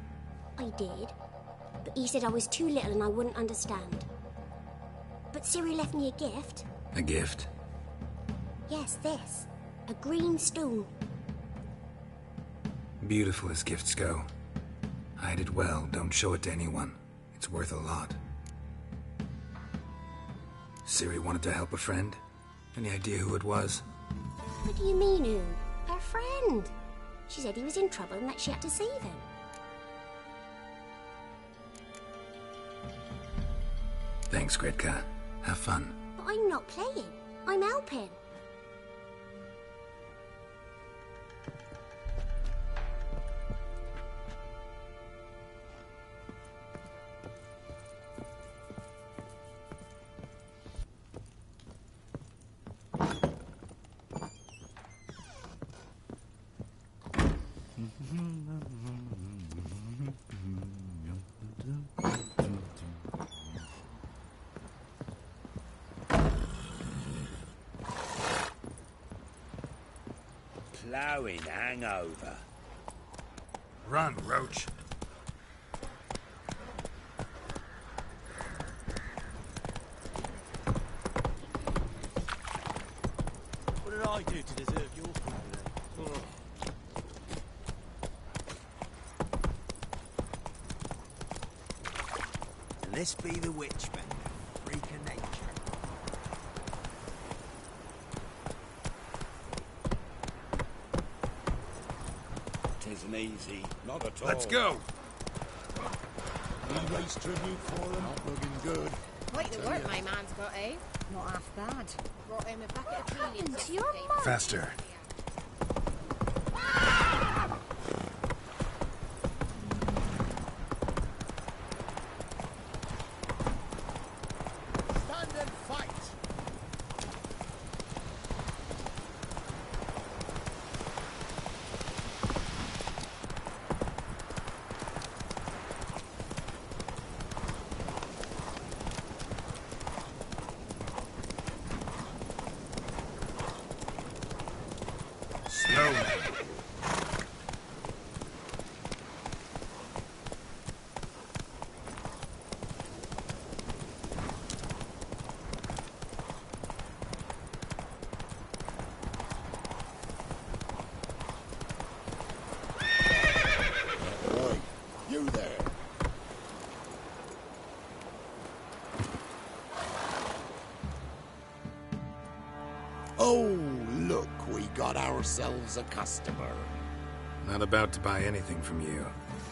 I did. But he said I was too little and I wouldn't understand. But Ciri left me a gift. A gift? Yes, this. A green stone. Beautiful as gifts go. Hide it well, don't show it to anyone. It's worth a lot. Ciri wanted to help a friend? Any idea who it was? What do you mean, who? Her friend. She said he was in trouble and that she had to save him. Thanks, Gretka. Have fun. But I'm not playing. I'm helping. Ploughing hangover. Run, Roach. What did I do to deserve your company? Oh. And this be the witchman, freak of nature. Tisn't easy, not at all. Let's go. He raised tribute for him. Not looking good. Quite the work my man's got, eh? Not half bad. Brought him a bucket of peelings. To your mum. Faster. Stand and fight. Slowly. Right, you there. Oh, look, we got ourselves a customer. Not about to buy anything from you.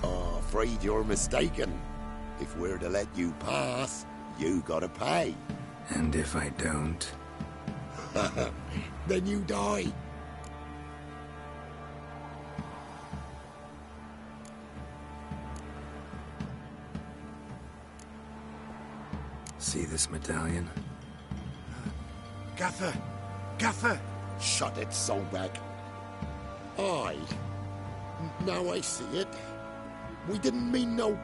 Oh, afraid you're mistaken. If we're to let you pass, you gotta pay. And if I don't? Then you die. See this medallion? Gaffer! Gaffer! Shut it, Solbag. Aye. Now I see it. We didn't mean no...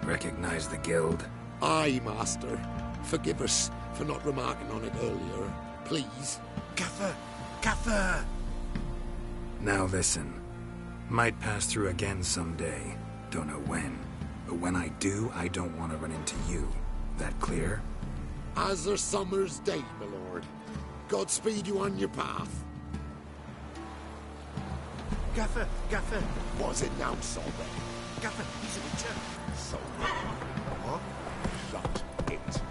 Recognize the guild? Aye, Master. Forgive us for not remarking on it earlier. Please. Gaffer! Gaffer! Now listen. Might pass through again someday. Don't know when. But when I do, I don't want to run into you. That clear? As a summer's day, my lord. Godspeed you on your path. Gaffer! Gaffer! Was it now, Solver? Gaffer, he's a witcher. Solver? What? Shut it.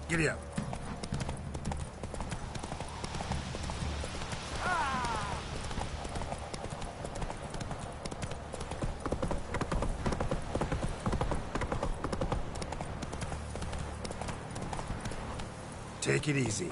Giddy up. Take it easy.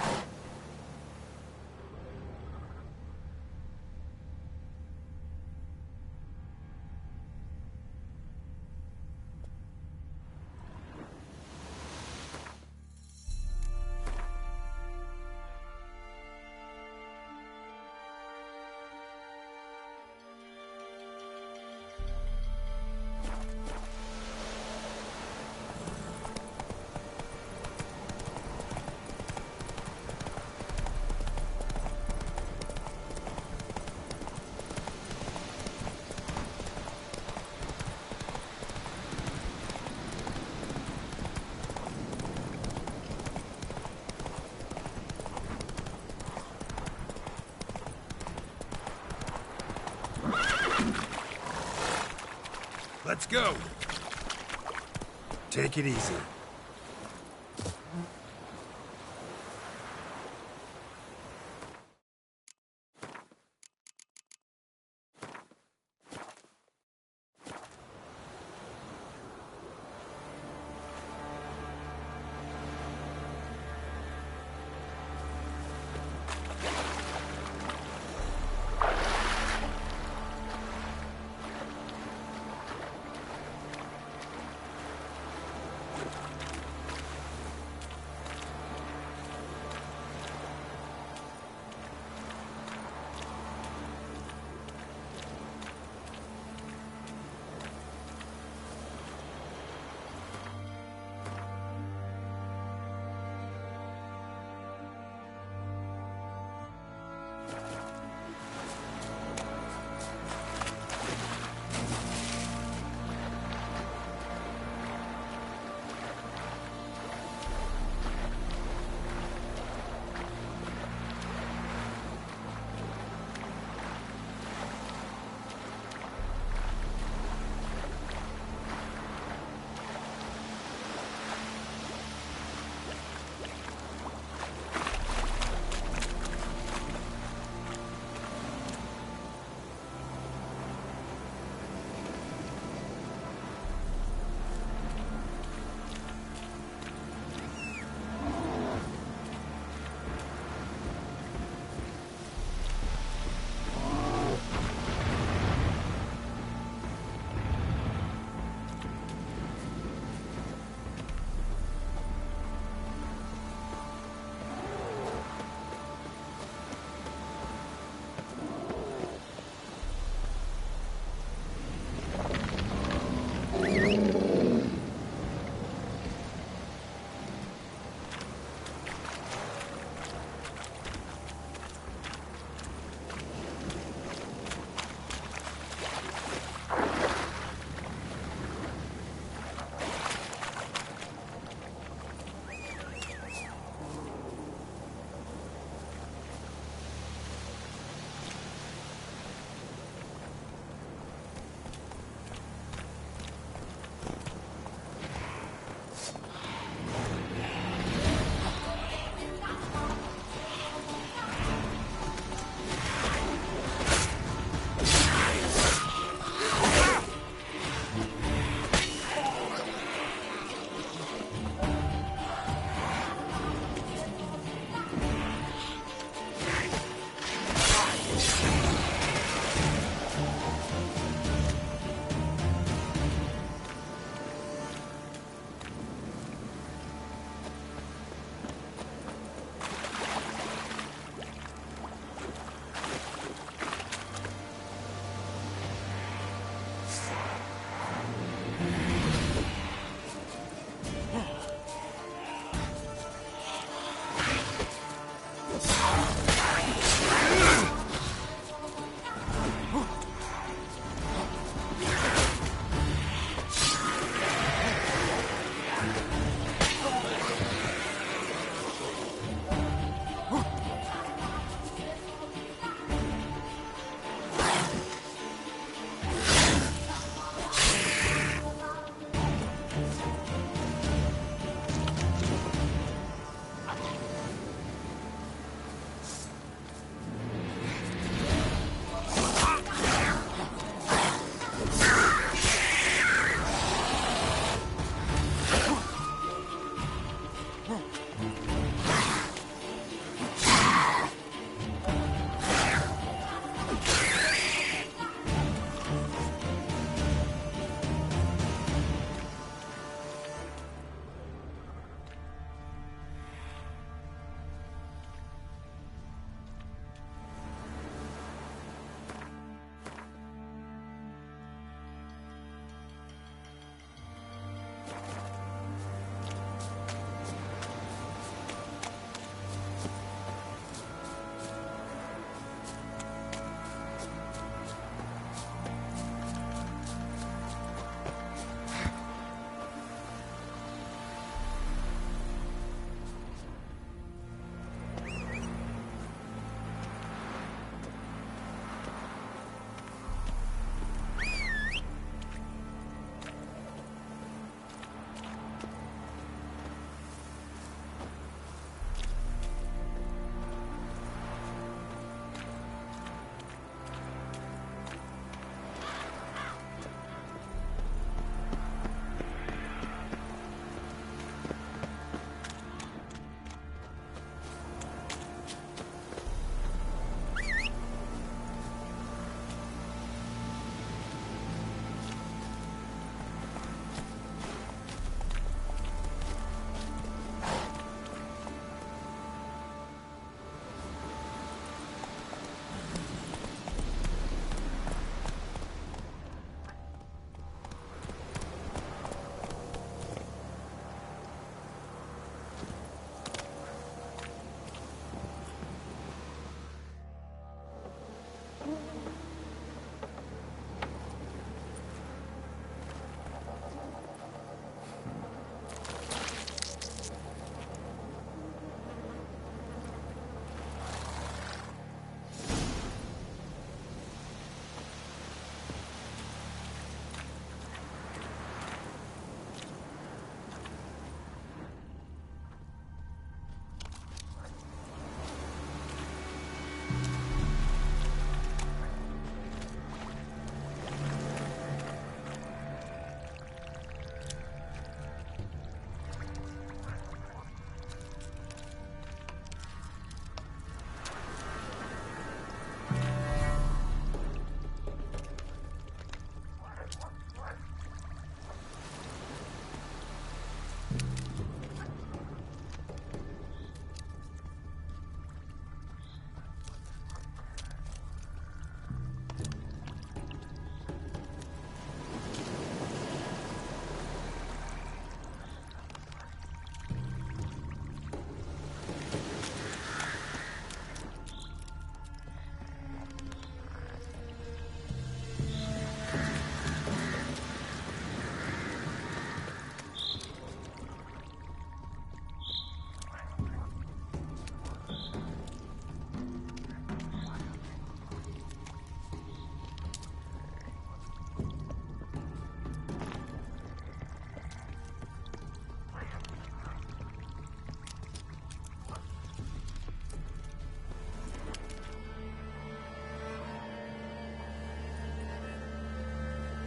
Let's go. Take it easy.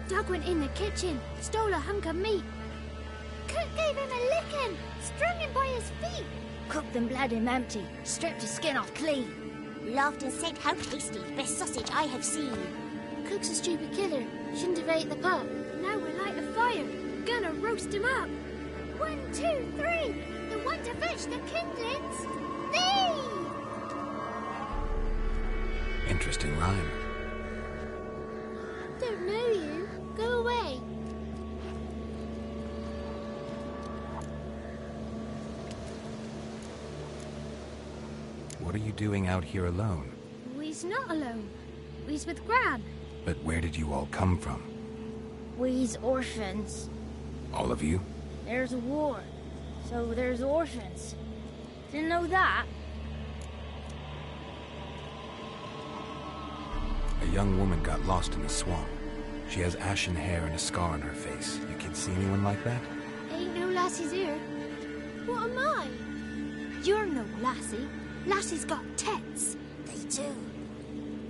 Doug went in the kitchen, stole a hunk of meat. Cook gave him a licking, strung him by his feet. Cooked and bled him empty, stripped his skin off clean. Laughed and said, how tasty, best sausage I have seen. Cook's a stupid killer, shouldn't have ate the pup. Now we'll light a fire, gonna roast him up. 1, 2, 3, the one to fetch the kindlings. Thee! Interesting rhyme. Don't know you. Go away. What are you doing out here alone? We's not alone. We's with Gran. But where did you all come from? We's orphans. All of you? There's a war, so there's orphans. Didn't know that? A young woman got lost in the swamp. She has ashen hair and a scar on her face. You kids see anyone like that? Ain't no lassies here. What am I? You're no lassie. Lassie's got tits. They do.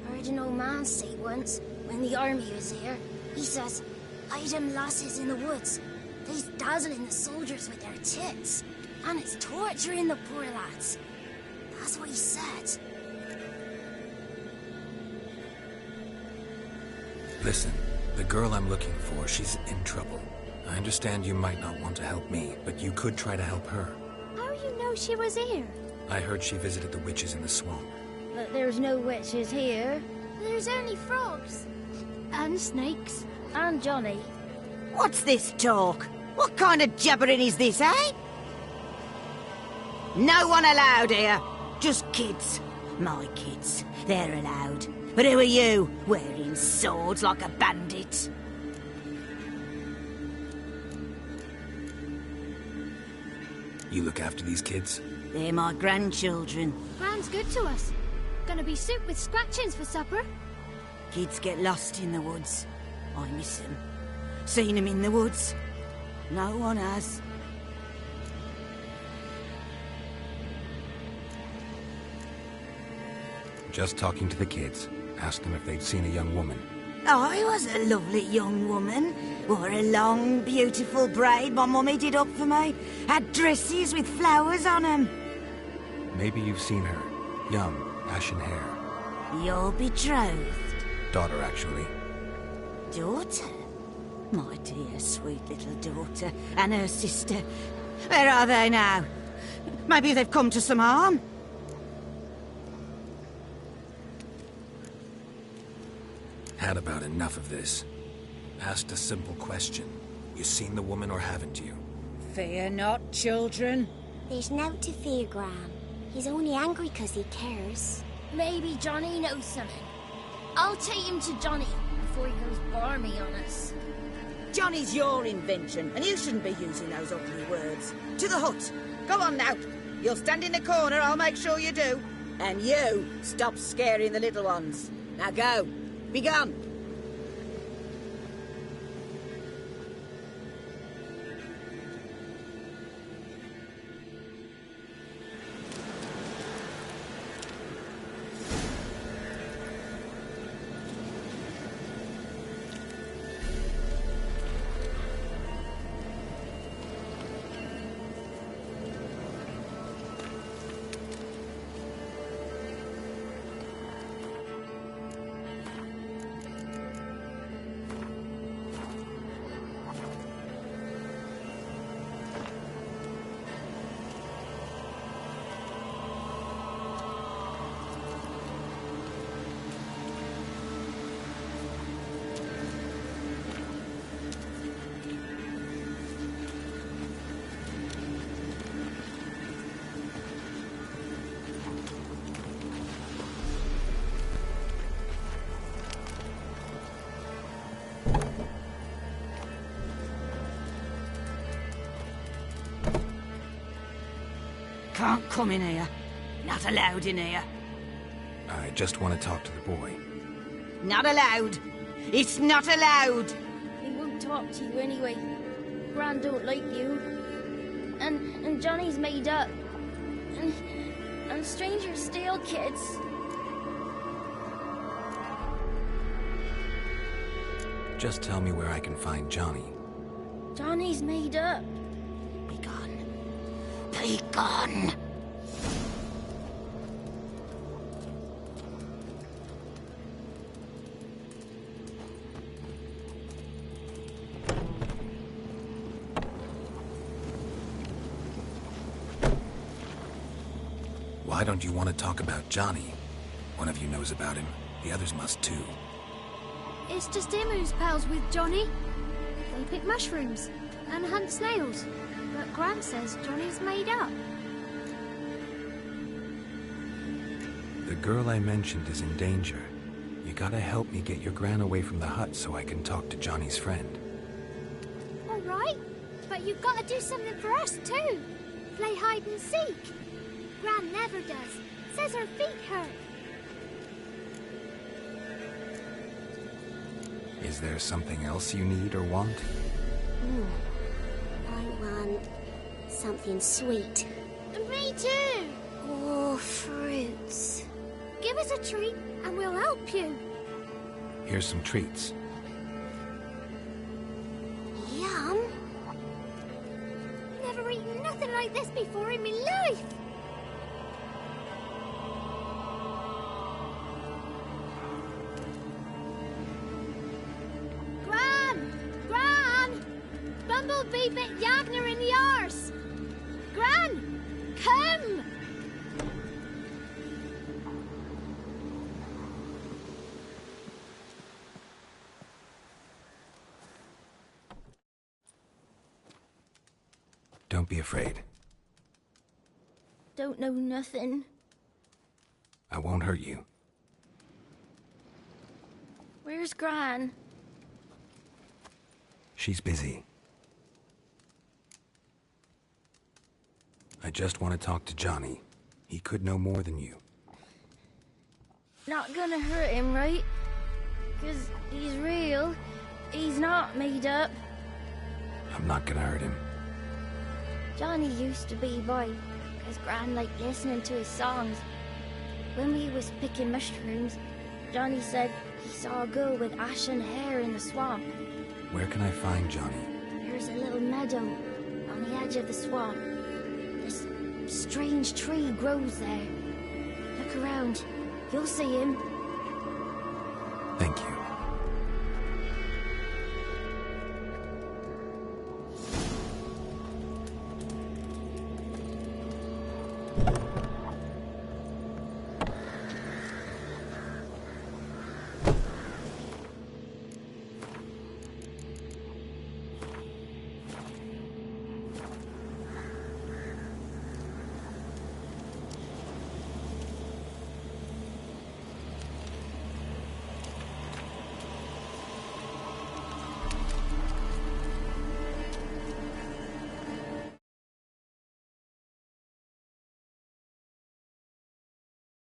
Heard an old man say once, when the army was here, he says, "I them lasses in the woods. They's dazzling the soldiers with their tits, and it's torturing the poor lads." That's what he said. Listen, the girl I'm looking for, she's in trouble. I understand you might not want to help me, but you could try to help her. How you know she was here? I heard she visited the witches in the swamp. But there's no witches here. There's only frogs. And snakes. And Johnny. What's this talk? What kind of jabbering is this, eh? No one allowed here. Just kids. My kids. They're allowed. But who are you, wearing swords like a bandit? You look after these kids? They're my grandchildren. Gran's good to us. Gonna be soup with scratchings for supper. Kids get lost in the woods. I miss them. Seen them in the woods. No one has. Just talking to the kids. Asked them if they'd seen a young woman. I was a lovely young woman. Wore a long, beautiful braid my mummy did up for me. Had dresses with flowers on them. Maybe you've seen her. Young, ashen hair. Your betrothed? Daughter, actually. Daughter? My dear, sweet little daughter. And her sister. Where are they now? Maybe they've come to some harm? Had about enough of this. Asked a simple question. You seen the woman or haven't you? Fear not, children. There's nought to fear, Gran. He's only angry 'cause he cares. Maybe Johnny knows something. I'll take him to Johnny before he goes barmy on us. Johnny's your invention, and you shouldn't be using those ugly words. To the hut. Go on now. You'll stand in the corner, I'll make sure you do. And you, stop scaring the little ones. Now go. Be gone. Can't come in here. Not allowed in here. I just want to talk to the boy. Not allowed. It's not allowed. He won't talk to you anyway. Gran don't like you. And Johnny's made up. And strangers steal kids. Just tell me where I can find Johnny. Johnny's made up. Be gone. Be gone. Why don't you want to talk about Johnny? One of you knows about him. The others must too. It's just him who's pals with Johnny. They pick mushrooms and hunt snails. But Gran says Johnny's made up. The girl I mentioned is in danger. You gotta help me get your Gran away from the hut so I can talk to Johnny's friend. All right, but you've got to do something for us too. Play hide and seek. Gran never does. Says her feet hurt. Is there something else you need or want? I want something sweet. Me too. Oh, fruits. Give us a treat and we'll help you. Here's some treats. Yum. Never eaten nothing like this before in my life. Gran! Bumblebee bit Yagner in the arse! Gran! Come! Don't be afraid. Don't know nothing. I won't hurt you. Where's Gran? She's busy. I just want to talk to Johnny. He could know more than you. Not gonna hurt him, right? 'Cause he's real. He's not made up. I'm not gonna hurt him. Johnny used to be boy, 'cause Gran liked listening to his songs. When we was picking mushrooms, Johnny said he saw a girl with ashen hair in the swamp. Where can I find Johnny? There's a little meadow on the edge of the swamp. This strange tree grows there. Look around. You'll see him. Thank you.